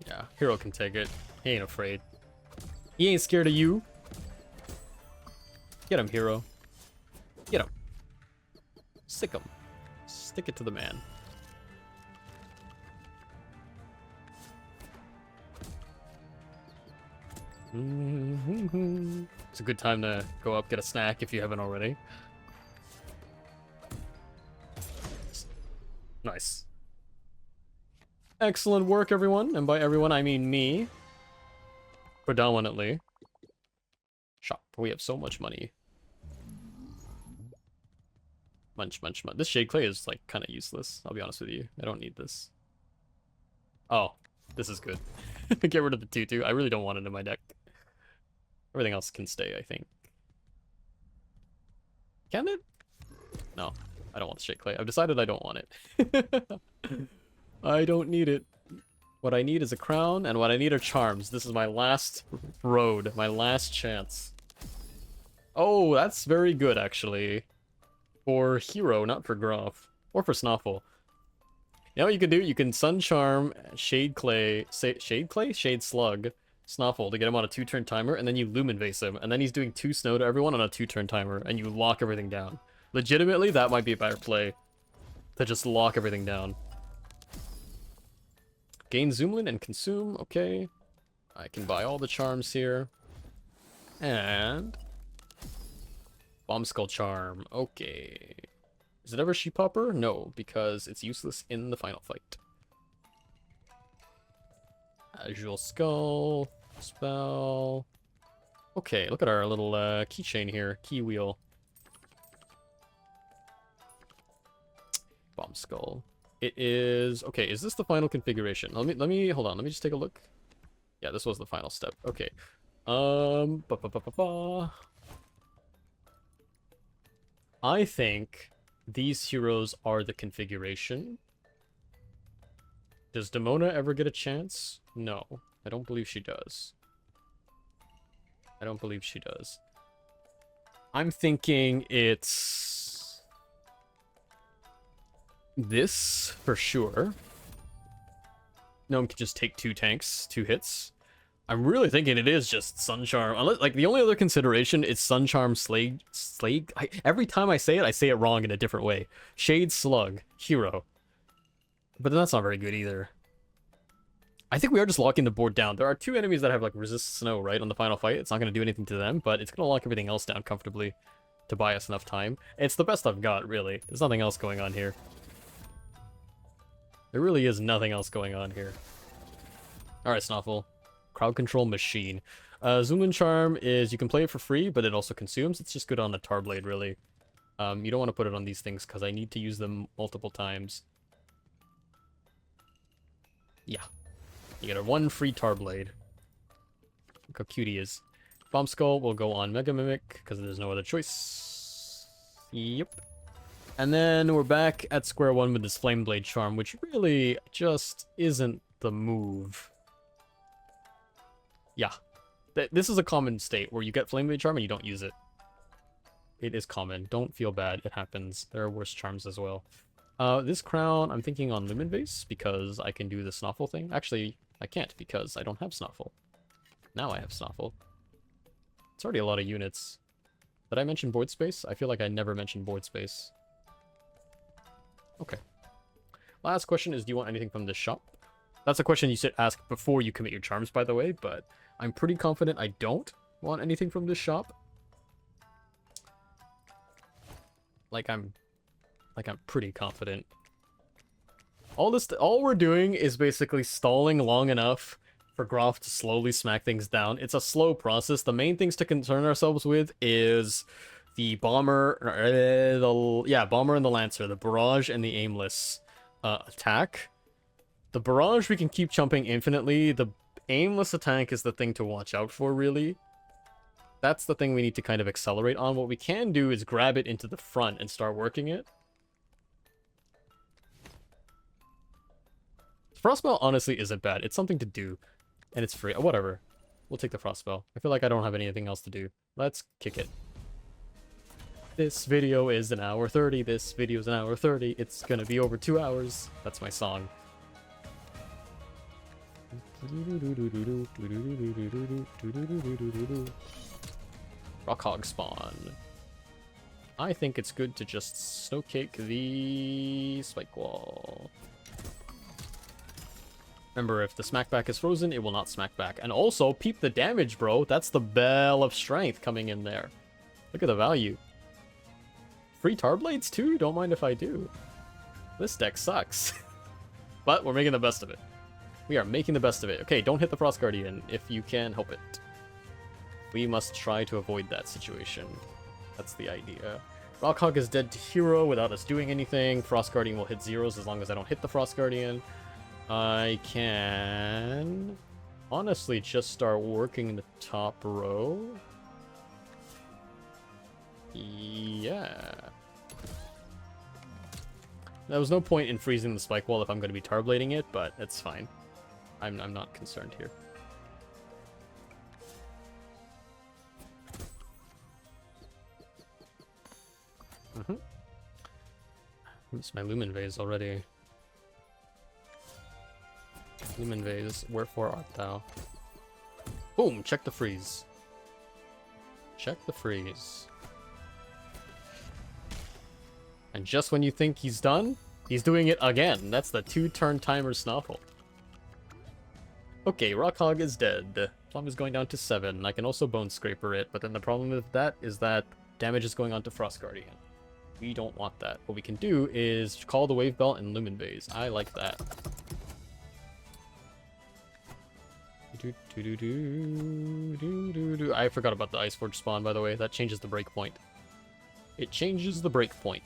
Yeah, Hero can take it. He ain't afraid. He ain't scared of you. Get him, Hero. Get him. Stick him. Stick it to the man. It's a good time to go up, get a snack if you haven't already. Nice. Excellent work, everyone. And by everyone, I mean me. Predominantly. Shop. We have so much money. Munch, munch, munch. This shade clay is, like, kind of useless. I'll be honest with you. I don't need this. Oh, this is good. Get rid of the tutu. I really don't want it in my deck. Everything else can stay, I think. Can it? No, I don't want the shade clay. I've decided I don't want it. I don't need it. What I need is a crown, and what I need are charms. This is my last road, my last chance. Oh, that's very good, actually. For Hero, not for Groff. Or for Snuffle. You know what you can do? You can Sun Charm, Shade Clay, Shade Clay? Shade Slug, Snuffle to get him on a 2-turn timer, and then you Loom Invase him, and then he's doing 2 snow to everyone on a 2-turn timer, and you lock everything down. Legitimately, that might be a better play. To just lock everything down. Gain Zoomlin and consume, okay. I can buy all the charms here. And... Bomb Skull Charm, okay. Is it ever Sheep Hopper? No, because it's useless in the final fight. Azure Skull, spell. Okay, look at our little keychain here, key wheel. Bomb Skull. It is... Okay, is this the final configuration? Let me hold on, let me just take a look. Yeah, this was the final step. Okay. I think these heroes are the configuration. Does Demona ever get a chance? No, I don't believe she does. I don't believe she does. I'm thinking it's this for sure. Gnome can just take 2 tanks, 2 hits. I'm really thinking it is just Sun Charm. Unless, like, the only other consideration is Sun Charm Slade. Every time I say it wrong in a different way. Shade Slug, Hero. But then that's not very good either. I think we are just locking the board down. There are 2 enemies that have, like, resist snow, right, on the final fight. It's not going to do anything to them, but it's going to lock everything else down comfortably to buy us enough time. It's the best I've got, really. There's nothing else going on here. There really is nothing else going on here. Alright, Snuffle. Crowd control machine. Zoomlin Charm is you can play it for free, but it also consumes. It's just good on the Tarblade, really. You don't want to put it on these things because I need to use them multiple times. Yeah. You get a 1 free Tarblade. Look how cute he is. Bomb Skull will go on Mega Mimic because there's no other choice. Yep. And then we're back at square one with this Flame Blade Charm, which really just isn't the move. Yeah. This is a common state where you get Flame Blade Charm and you don't use it. It is common. Don't feel bad. It happens. There are worse charms as well. This crown, I'm thinking on Lumen Base because I can do the Snuffle thing. Actually, I can't because I don't have Snuffle. Now I have Snuffle. It's already a lot of units. Did I mention board space? I feel like I never mentioned board space. Okay. Last question is, do you want anything from this shop? That's a question you should ask before you commit your charms, by the way, but I'm pretty confident I don't want anything from this shop. Like I'm pretty confident. All we're doing is basically stalling long enough for Groff to slowly smack things down. It's a slow process. The main things to concern ourselves with is the bomber, bomber and the lancer, the barrage and the aimless attack. The barrage we can keep jumping infinitely. The aimless attack is the thing to watch out for, really. That's the thing we need to kind of accelerate on. What we can do is grab it into the front and start working it. Frostspell honestly isn't bad. It's something to do. And it's free. Whatever. We'll take the Frostspell. I feel like I don't have anything else to do. Let's kick it. This video is an hour 30. This video is an hour 30. It's gonna be over 2 hours. That's my song. Rockhog spawn. I think it's good to just snowcake the spike wall. Remember, if the smackback is frozen, it will not smack back. And also, peep the damage, bro. That's the Bell of Strength coming in there. Look at the value. Free Tarblades too? Don't mind if I do. This deck sucks. But we're making the best of it. We are making the best of it. Okay, don't hit the Frost Guardian if you can help it. We must try to avoid that situation. That's the idea. Rockhog is dead to hero without us doing anything. Frost Guardian will hit zeros as long as I don't hit the Frost Guardian. I can honestly just start working the top row. Yeah. There was no point in freezing the spike wall if I'm going to be tarblading it, but it's fine. I'm not concerned here. It's my Lumen Vase already. Lumen Vase, wherefore art thou? Boom! Check the freeze. Check the freeze. And just when you think he's done, he's doing it again. That's the 2-turn timer Snuffle. Okay, Rockhog is dead. Plum is going down to 7. I can also Bone Scraper it, but then the problem with that is that damage is going on to Frost Guardian. We don't want that. What we can do is call the Wave Belt and Lumen Vase. I like that. I forgot about the Iceforge spawn, by the way. That changes the breakpoint. It changes the breakpoint.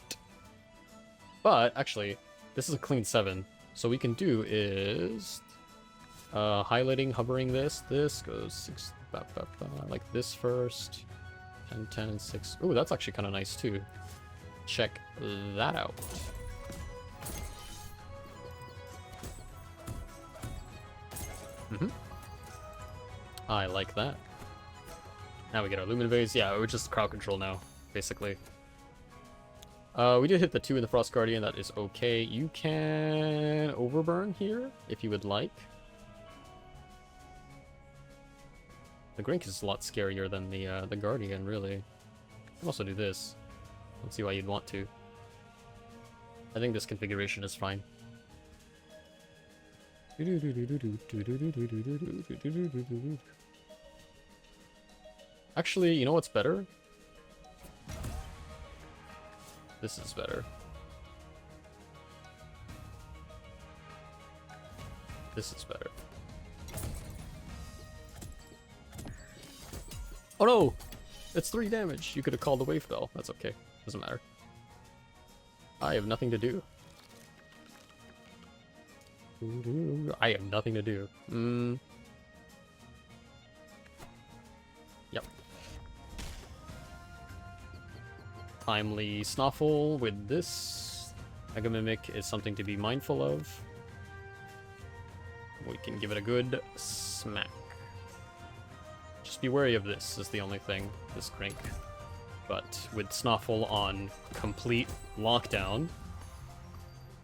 But, actually, this is a clean 7. So what we can do is... highlighting, hovering this. This goes 6... like this first. 10, 10, and 6. Ooh, that's actually kind of nice, too. Check that out. I like that. Now we get our Lumen Vase. Yeah, we're just crowd control now. basically. We did hit the 2 in the Frost Guardian, that is okay. You can overburn here, if you would like. The Grink is a lot scarier than the Guardian, really. You can also do this. I don't see why you'd want to. I think this configuration is fine. Actually, you know what's better? This is better. This is better. Oh no! It's 3 damage. You could have called the wave spell. That's okay. Doesn't matter. I have nothing to do. I have nothing to do. Yep. Timely Snuffle with this. Mega Mimic is something to be mindful of. We can give it a good smack. Just be wary of this is the only thing, this Crink. But with Snuffle on complete lockdown,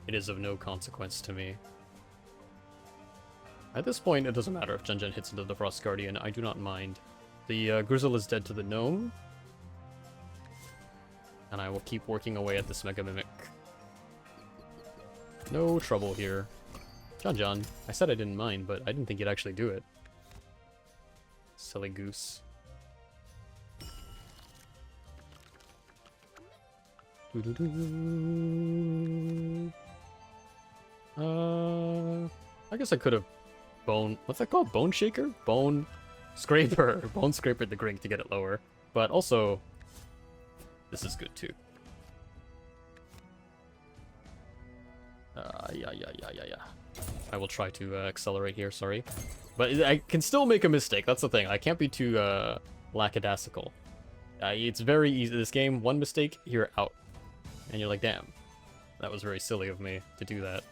it is of no consequence to me. At this point, it doesn't matter if Junjun hits into the Frost Guardian, I do not mind. The Grizzle is dead to the Gnome. And I will keep working away at this Mega Mimic. No trouble here. Junjun, I said I didn't mind, but I didn't think you'd actually do it. Silly goose. I guess I could have what's that called? Bone Shaker? Bone Scraper. Bone Scraper the Grink to get it lower. But also, this is good too. Yeah. I will try to accelerate here, sorry. But I can still make a mistake, that's the thing. I can't be too lackadaisical. It's very easy. This game, one mistake, you're out. And you're like, damn. That was very silly of me to do that.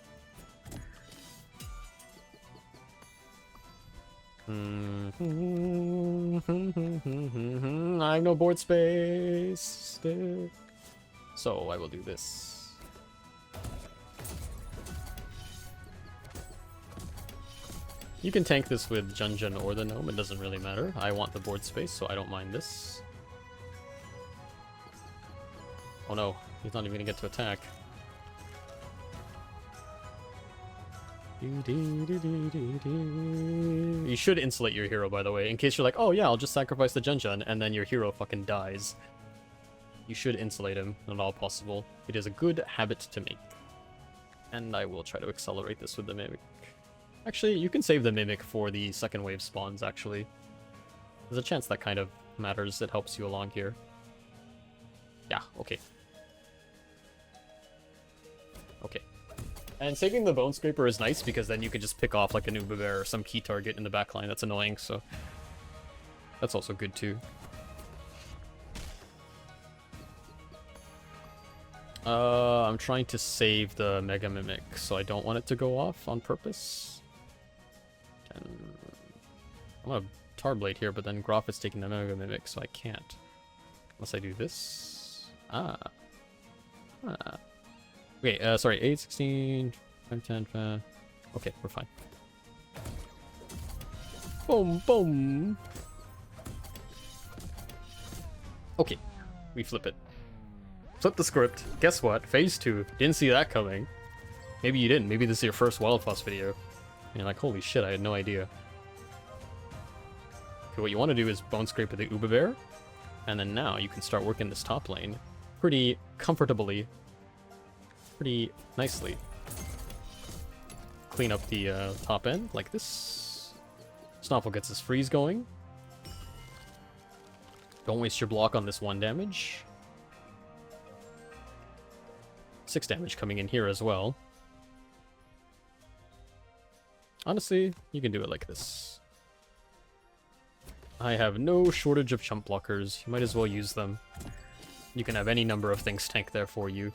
I have no board space. So I will do this. You can tank this with Junjun or the Gnome, it doesn't really matter. I want the board space, so I don't mind this. Oh no, he's not even gonna get to attack. You should insulate your hero, by the way, in case you're like, oh yeah, I'll just sacrifice the Junjun, and then your hero fucking dies. You should insulate him, at all possible. It is a good habit to make. And I will try to accelerate this with the Mimic. Actually, you can save the Mimic for the second wave spawns, actually. There's a chance that kind of matters, it helps you along here. Yeah, okay. Okay. And saving the Bone Scraper is nice, because then you can just pick off like a Nuba Bear or some key target in the backline that's annoying, so... That's also good too. I'm trying to save the Mega Mimic, so I don't want it to go off on purpose. And I'm gonna Tarblade here, but then Groff is taking the Mega Mimic, so I can't. Unless I do this. Okay, sorry, 8, 16, 5, 10, 5. Okay, we're fine. Boom, boom. Okay, we flip it. Flip the script. Guess what? Phase 2. Didn't see that coming. Maybe you didn't. Maybe this is your first Wildfrost video. And you're like, holy shit, I had no idea. Okay, what you want to do is Bone Scrape with the Uba Bear. And then now you can start working this top lane pretty comfortably. Pretty nicely. Clean up the top end like this. Snuffle gets his freeze going. Don't waste your block on this 1 damage. 6 damage coming in here as well. Honestly, you can do it like this. I have no shortage of chump blockers. You might as well use them. You can have any number of things tank there for you.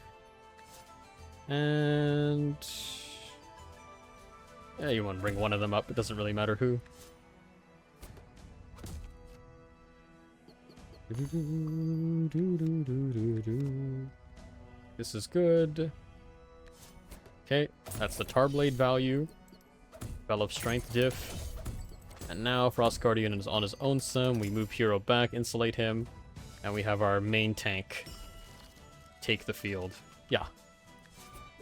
And... yeah, you want to bring one of them up. It doesn't really matter who. This is good. Okay, that's the Tarblade value. Develop Strength diff. And now Frost Guardian is on his own sim. We move Hero back, insulate him, and we have our main tank take the field. Yeah.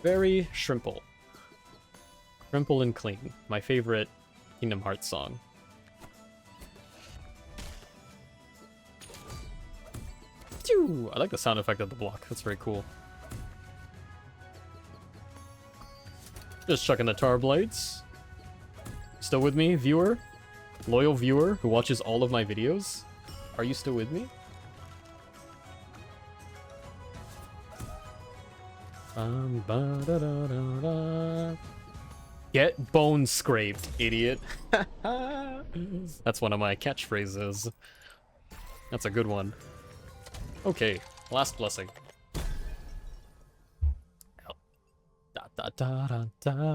Very shrimple. Shrimple and clean. My favorite Kingdom Hearts song. Phew! I like the sound effect of the block. That's very cool. Just chucking the tar blades. Still with me, viewer? Loyal viewer who watches all of my videos? Are you still with me? Get bone scraped, idiot. That's one of my catchphrases. That's a good one. Okay, last blessing.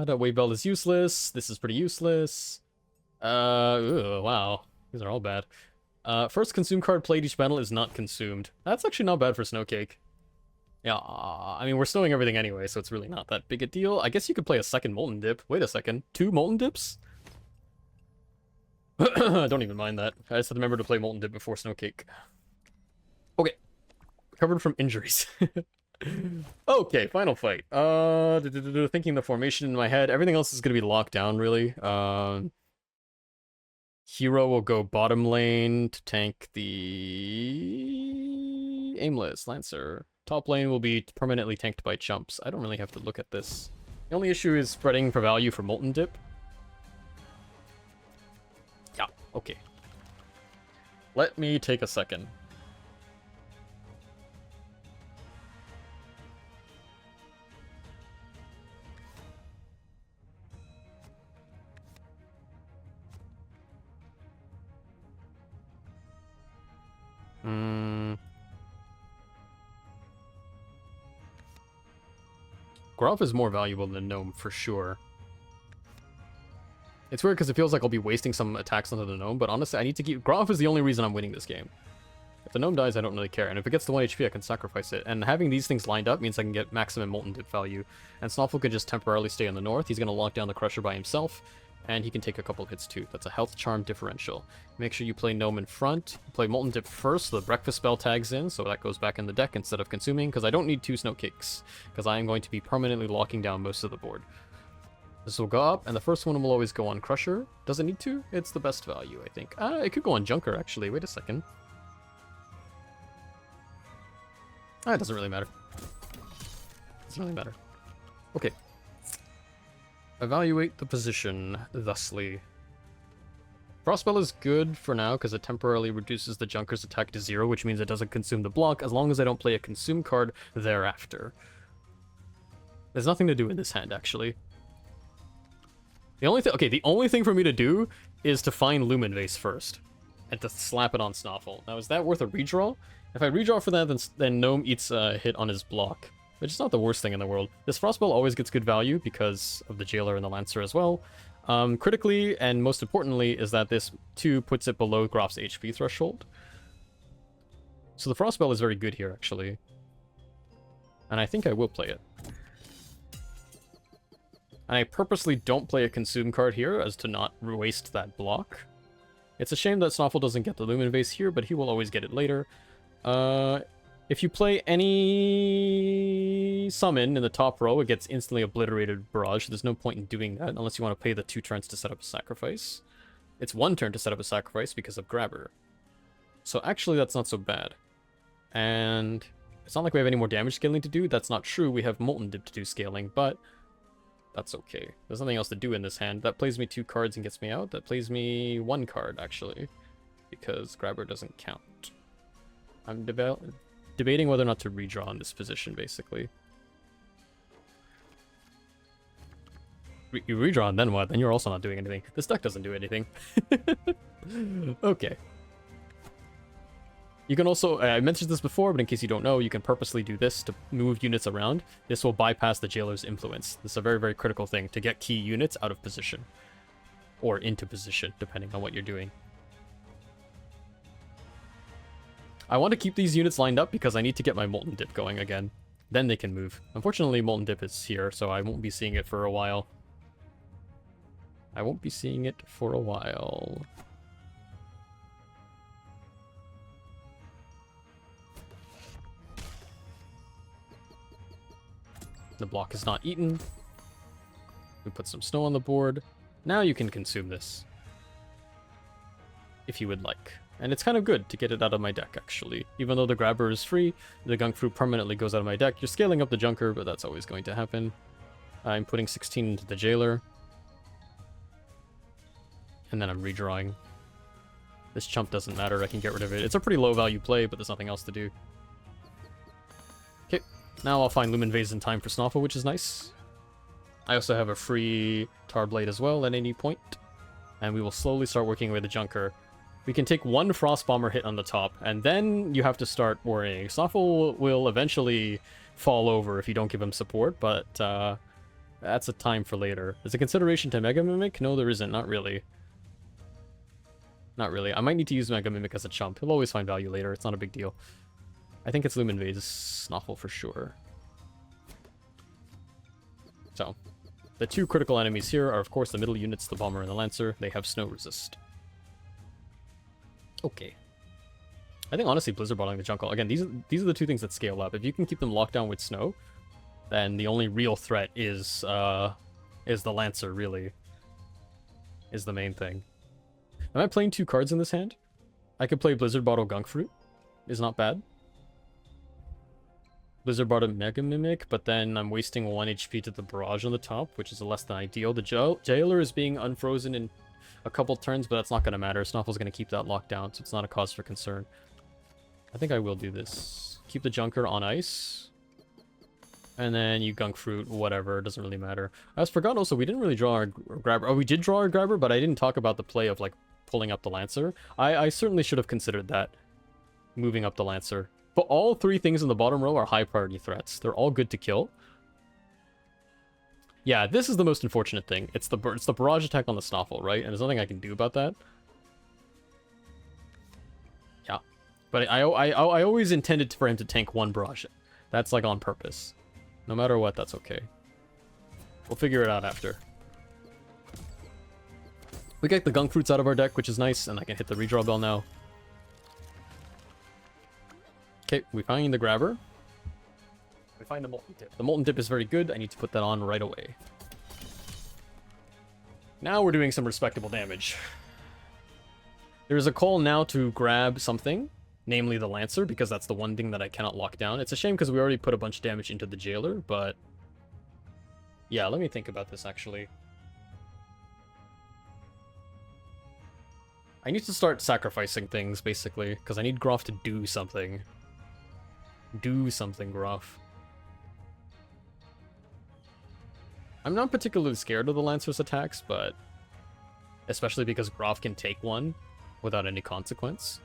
Wave Belt is useless. This is pretty useless. Wow. These are all bad. First consume card played each battle is not consumed. That's actually not bad for Snowcake. Yeah, I mean, we're snowing everything anyway, so it's really not that big a deal. I guess you could play a second Molten Dip. Wait a second. 2 Molten Dips? I don't even mind that. I just had to remember to play Molten Dip before Snowcake. Okay. Recovered from injuries. Okay, final fight. Thinking the formation in my head. Everything else is going to be locked down, really. Hero will go bottom lane to tank the aimless Lancer. Top lane will be permanently tanked by chumps. I don't really have to look at this. The only issue is spreading for value for Molten Dip. Yeah, okay. Let me take a second. Gromp is more valuable than Gnome, for sure. It's weird because it feels like I'll be wasting some attacks onto the Gnome, but honestly, I need to keep... Gromp is the only reason I'm winning this game. If the Gnome dies, I don't really care, and if it gets to 1 HP, I can sacrifice it. And having these things lined up means I can get maximum Molten Dip value. And Snuffle can just temporarily stay in the north. He's going to lock down the Crusher by himself, and he can take a couple hits too. That's a health charm differential. Make sure you play Gnome in front. Play Molten Dip first, so the breakfast spell tags in, so that goes back in the deck instead of consuming, because I don't need 2 Snowcakes, because I am going to be permanently locking down most of the board. This will go up, and the first one will always go on Crusher. Does it need to? It's the best value, I think. It could go on Junker, actually. Wait a second. It doesn't really matter. Doesn't really matter. Okay. Evaluate the position thusly. Frostspell is good for now because it temporarily reduces the Junker's attack to 0, which means it doesn't consume the block as long as I don't play a consume card thereafter. There's nothing to do in this hand, actually. The only thing for me to do is to find Lumen Vase first and to slap it on Snuffle. Now, is that worth a redraw? If I redraw for that, then Gnome eats a hit on his block, which is not the worst thing in the world. This Frostball always gets good value because of the Jailer and the Lancer as well. Critically, and most importantly, is that this 2 puts it below Grof's HP threshold. So the Frostball is very good here, actually. And I think I will play it. And I purposely don't play a Consume card here as to not waste that block. It's a shame that Snuffle doesn't get the Lumen Vase here, but he will always get it later. If you play any summon in the top row, it gets instantly obliterated with Barrage. There's no point in doing that unless you want to pay the 2 turns to set up a sacrifice. It's 1 turn to set up a sacrifice because of Grabber. So actually, that's not so bad. And it's not like we have any more damage scaling to do. That's not true. We have Molten Dip to do scaling, but that's okay. There's nothing else to do in this hand. That plays me 2 cards and gets me out. That plays me 1 card, actually, because Grabber doesn't count. I'm debating whether or not to redraw in this position, basically. You redraw and then what? Then you're also not doing anything. This deck doesn't do anything. Okay. You can also, I mentioned this before, but in case you don't know, you can purposely do this to move units around. This will bypass the Jailer's influence. This is a very, very critical thing to get key units out of position. Or into position, depending on what you're doing. I want to keep these units lined up because I need to get my Molten Dip going again. Then they can move. Unfortunately, Molten Dip is here, so I won't be seeing it for a while. I won't be seeing it for a while. The block is not eaten. We put some snow on the board. Now you can consume this. If you would like. And it's kind of good to get it out of my deck, actually. Even though the grabber is free, the gunk fruit permanently goes out of my deck. You're scaling up the junker, but that's always going to happen. I'm putting 16 into the jailer. And then I'm redrawing. This chump doesn't matter, I can get rid of it. It's a pretty low value play, but there's nothing else to do. Okay, now I'll find Lumen Vase in time for Snoffle, which is nice. I also have a free Tar Blade as well at any point. And we will slowly start working with the junker. We can take one Frost Bomber hit on the top, and then you have to start worrying. Snoffle will eventually fall over if you don't give him support, but that's a time for later. There's a consideration to Mega Mimic? No, there isn't. Not really. Not really. I might need to use Mega Mimic as a chump. He'll always find value later. It's not a big deal. I think it's Lumen Vase Snoffle for sure. So, the two critical enemies here are, of course, the middle units, the Bomber and the Lancer. They have snow resist. Okay. I think, honestly, Blizzard bottling the Jungle. Again, these are the two things that scale up. If you can keep them locked down with snow, then the only real threat is the Lancer, really. Is the main thing. Am I playing two cards in this hand? I could play Blizzard Bottle Gunk Fruit. Is not bad. Blizzard Bottle Mega Mimic, but then I'm wasting 1 HP to the Barrage on the top, which is less than ideal. The Jailer is being unfrozen in a couple turns, but that's not going to matter. Snuffle's going to keep that locked down, so it's not a cause for concern. I think I will do this. Keep the Junker on ice. And then you Gunk Fruit, whatever, doesn't really matter. I forgot also, we didn't really draw our grabber. Oh, we did draw our grabber, but I didn't talk about the play of, like, pulling up the Lancer. I certainly should have considered that. Moving up the Lancer. But all three things in the bottom row are high priority threats. They're all good to kill. Yeah, this is the most unfortunate thing. It's the barrage attack on the Snoffle, right? And there's nothing I can do about that. Yeah. But I always intended for him to tank one barrage. That's like on purpose. No matter what, that's okay. We'll figure it out after. We get the Gunk Fruits out of our deck, which is nice, and I can hit the redraw bell now. Okay, we find the grabber. We find the Molten Dip. The Molten Dip is very good. I need to put that on right away. Now we're doing some respectable damage. There's a call now to grab something, namely the Lancer, because that's the one thing that I cannot lock down. It's a shame because we already put a bunch of damage into the Jailer, but... yeah, let me think about this, actually. I need to start sacrificing things, basically, because I need Groff to do something. Do something, Groff. I'm not particularly scared of the Lancer's attacks, but... especially because Groff can take one without any consequence.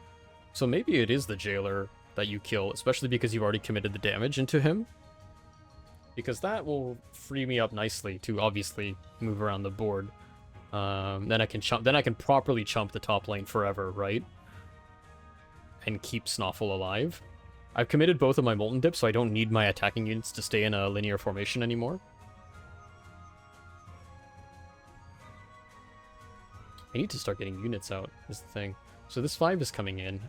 So maybe it is the Jailer that you kill, especially because you've already committed the damage into him. Because that will free me up nicely to obviously move around the board. Then I can properly chump the top lane forever, right? And keep Snoffle alive. I've committed both of my Molten Dips, so I don't need my attacking units to stay in a linear formation anymore. I need to start getting units out, is the thing. So this 5 is coming in.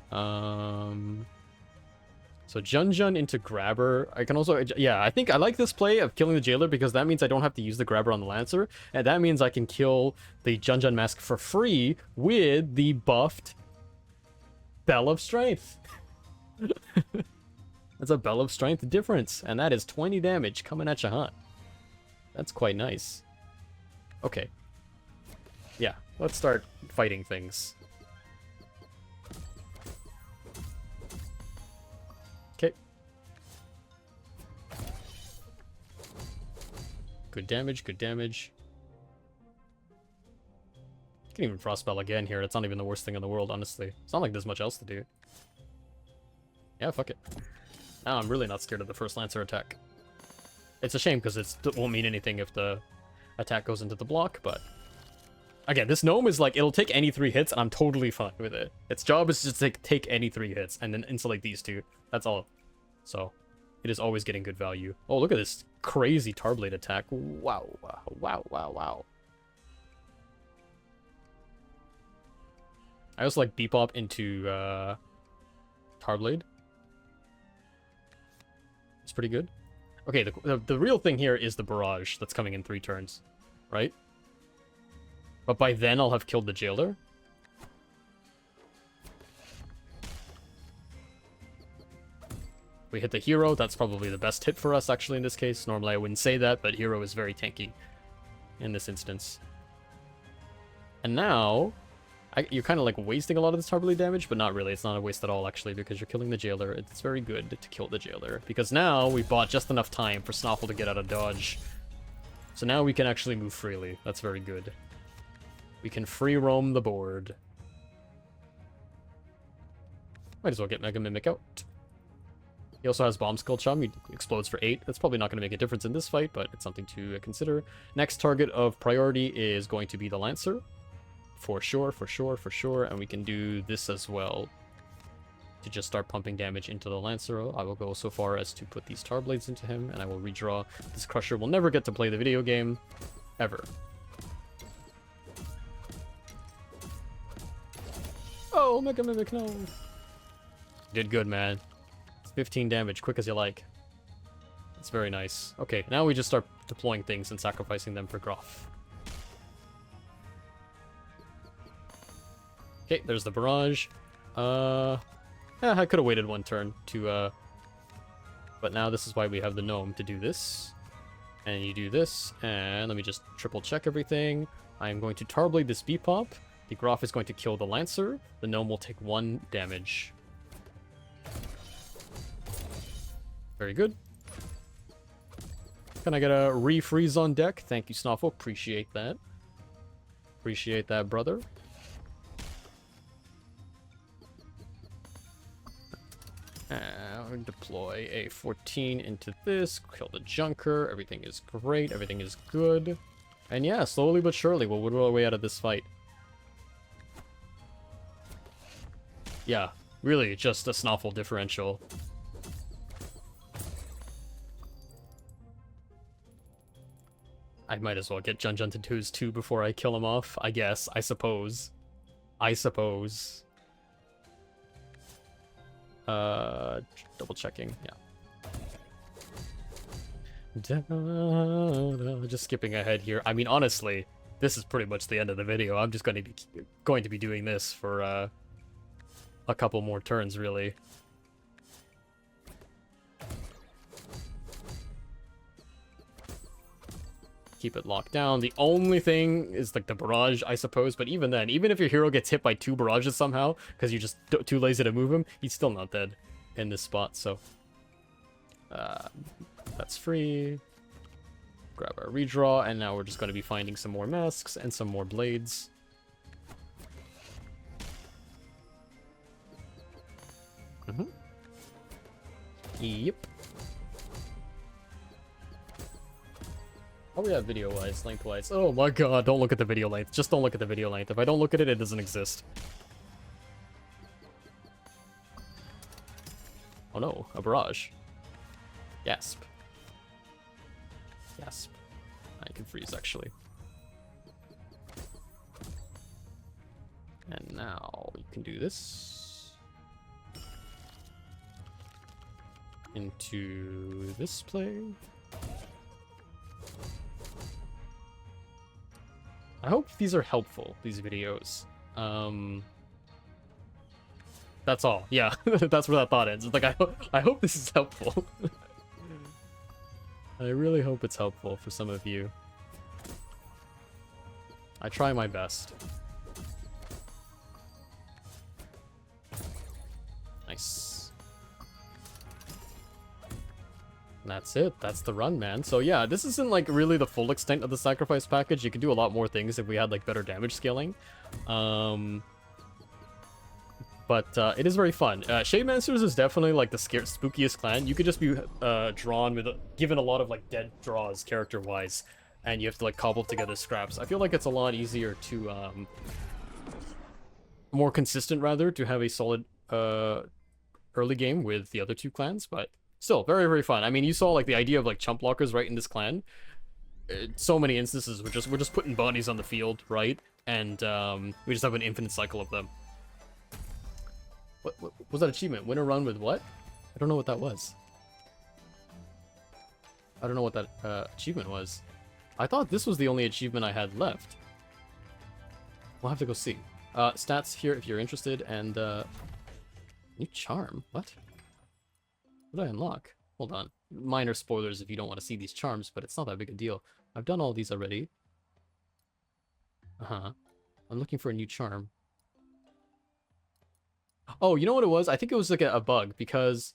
So Jun into Grabber. I can also... yeah, I think I like this play of killing the Jailer because that means I don't have to use the Grabber on the Lancer. And that means I can kill the Jun mask for free with the buffed Bell of Strength. That's a Bell of Strength difference. And that is 20 damage coming at you, huh? That's quite nice. Okay. Yeah, let's start fighting things. Okay. Good damage, good damage. You can even Frostspell again here. It's not even the worst thing in the world, honestly. It's not like there's much else to do. Yeah, fuck it. Now I'm really not scared of the first Lancer attack. It's a shame because it won't mean anything if the attack goes into the block, but... Again, this gnome is like, it'll take any 3 hits, and I'm totally fine with it. Its job is just to take any 3 hits, and then insulate these 2. That's all. So, it is always getting good value. Oh, look at this crazy Tarblade attack. Wow, wow, wow, wow, wow. I also like Bebop into Tarblade. It's pretty good. Okay, the real thing here is the barrage that's coming in 3 turns, right? But by then I'll have killed the jailer. We hit the hero. That's probably the best hit for us, actually, in this case. Normally I wouldn't say that, but hero is very tanky in this instance. And now, you're kind of like wasting a lot of this Tarblade damage, but not really. It's not a waste at all, actually, because you're killing the jailer. It's very good to kill the jailer, because now we bought just enough time for Snoffle to get out of dodge. So now we can actually move freely. That's very good. We can free roam the board. Might as well get Mega Mimic out. He also has Bomb Skull Chum. He explodes for 8. That's probably not going to make a difference in this fight, but it's something to consider. Next target of priority is going to be the Lancer. For sure, for sure, for sure. And we can do this as well to just start pumping damage into the Lancer. I will go so far as to put these Tarblades into him, and I will redraw. This Crusher will never get to play the video game. Ever. Oh, Mega Mimic, no. Did good, man. It's 15 damage, quick as you like. It's very nice. Okay, now we just start deploying things and sacrificing them for Groff. Okay, there's the barrage. Yeah, I could have waited 1 turn to, but now this is why we have the gnome to do this. And you do this, and let me just triple check everything. I'm going to Tarblade this Bebop. The Groff is going to kill the Lancer. The gnome will take 1 damage. Very good. Can I get a refreeze on deck? Thank you, Snoffle. Appreciate that. Appreciate that, brother. Deploy a 14 into this. Kill the Junker. Everything is great. Everything is good. And yeah, slowly but surely we'll whittle our way out of this fight. Yeah, really just a Snoffle differential. I might as well get Jun Jun to 2's 2 before I kill him off, I guess. I suppose. Double checking, yeah. Just skipping ahead here. I mean, honestly, this is pretty much the end of the video. I'm just going to be doing this for a couple more turns, really. Keep it locked down. The only thing is like the barrage, I suppose, but even then, even if your hero gets hit by 2 barrages somehow, because you're just too lazy to move him, he's still not dead in this spot, so that's free. Grab our redraw, and now we're just going to be finding some more masks and some more blades. Yep. Oh yeah, video-wise, length-wise. Oh my god, don't look at the video length. Just don't look at the video length. If I don't look at it, it doesn't exist. Oh no, a barrage. Gasp. Gasp. I can freeze, actually. And now we can do this. Into this play. I hope these are helpful, these videos. That's all. Yeah, that's where that thought ends. It's like, I hope this is helpful. I really hope it's helpful for some of you. I try my best. Nice. And that's it. That's the run, man. So yeah, this isn't like really the full extent of the sacrifice package. You could do a lot more things if we had like better damage scaling. But it is very fun. Shademancers is definitely like the spookiest clan. You could just be drawn with given a lot of like dead draws character-wise. and you have to like cobble together scraps. I feel like it's a lot easier to more consistent rather to have a solid early game with the other two clans, but still very, very fun. I mean, you saw like the idea of like chump blockers right in this clan. So many instances we're just putting bodies on the field, right? And we just have an infinite cycle of them. What was that achievement? Win a run with what? I don't know what that was. I don't know what that achievement was. I thought this was the only achievement I had left. We'll have to go see. Stats here if you're interested, and new charm? What? What did I unlock? Hold on. Minor spoilers if you don't want to see these charms, but it's not that big a deal. I've done all these already. Uh-huh. I'm looking for a new charm. Oh, you know what it was? I think it was like a bug, because...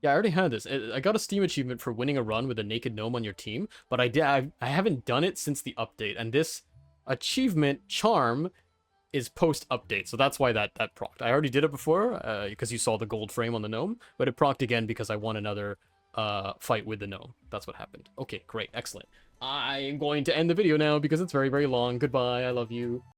Yeah, I already had this. I got a Steam achievement for winning a run with a naked gnome on your team, but I haven't done it since the update, and this achievement charm is post-update, so that's why that procced. I already did it before, because you saw the gold frame on the gnome, but it procced again because I won another fight with the gnome. That's what happened. Okay, great, excellent. I'm going to end the video now because it's very, very long. Goodbye, I love you.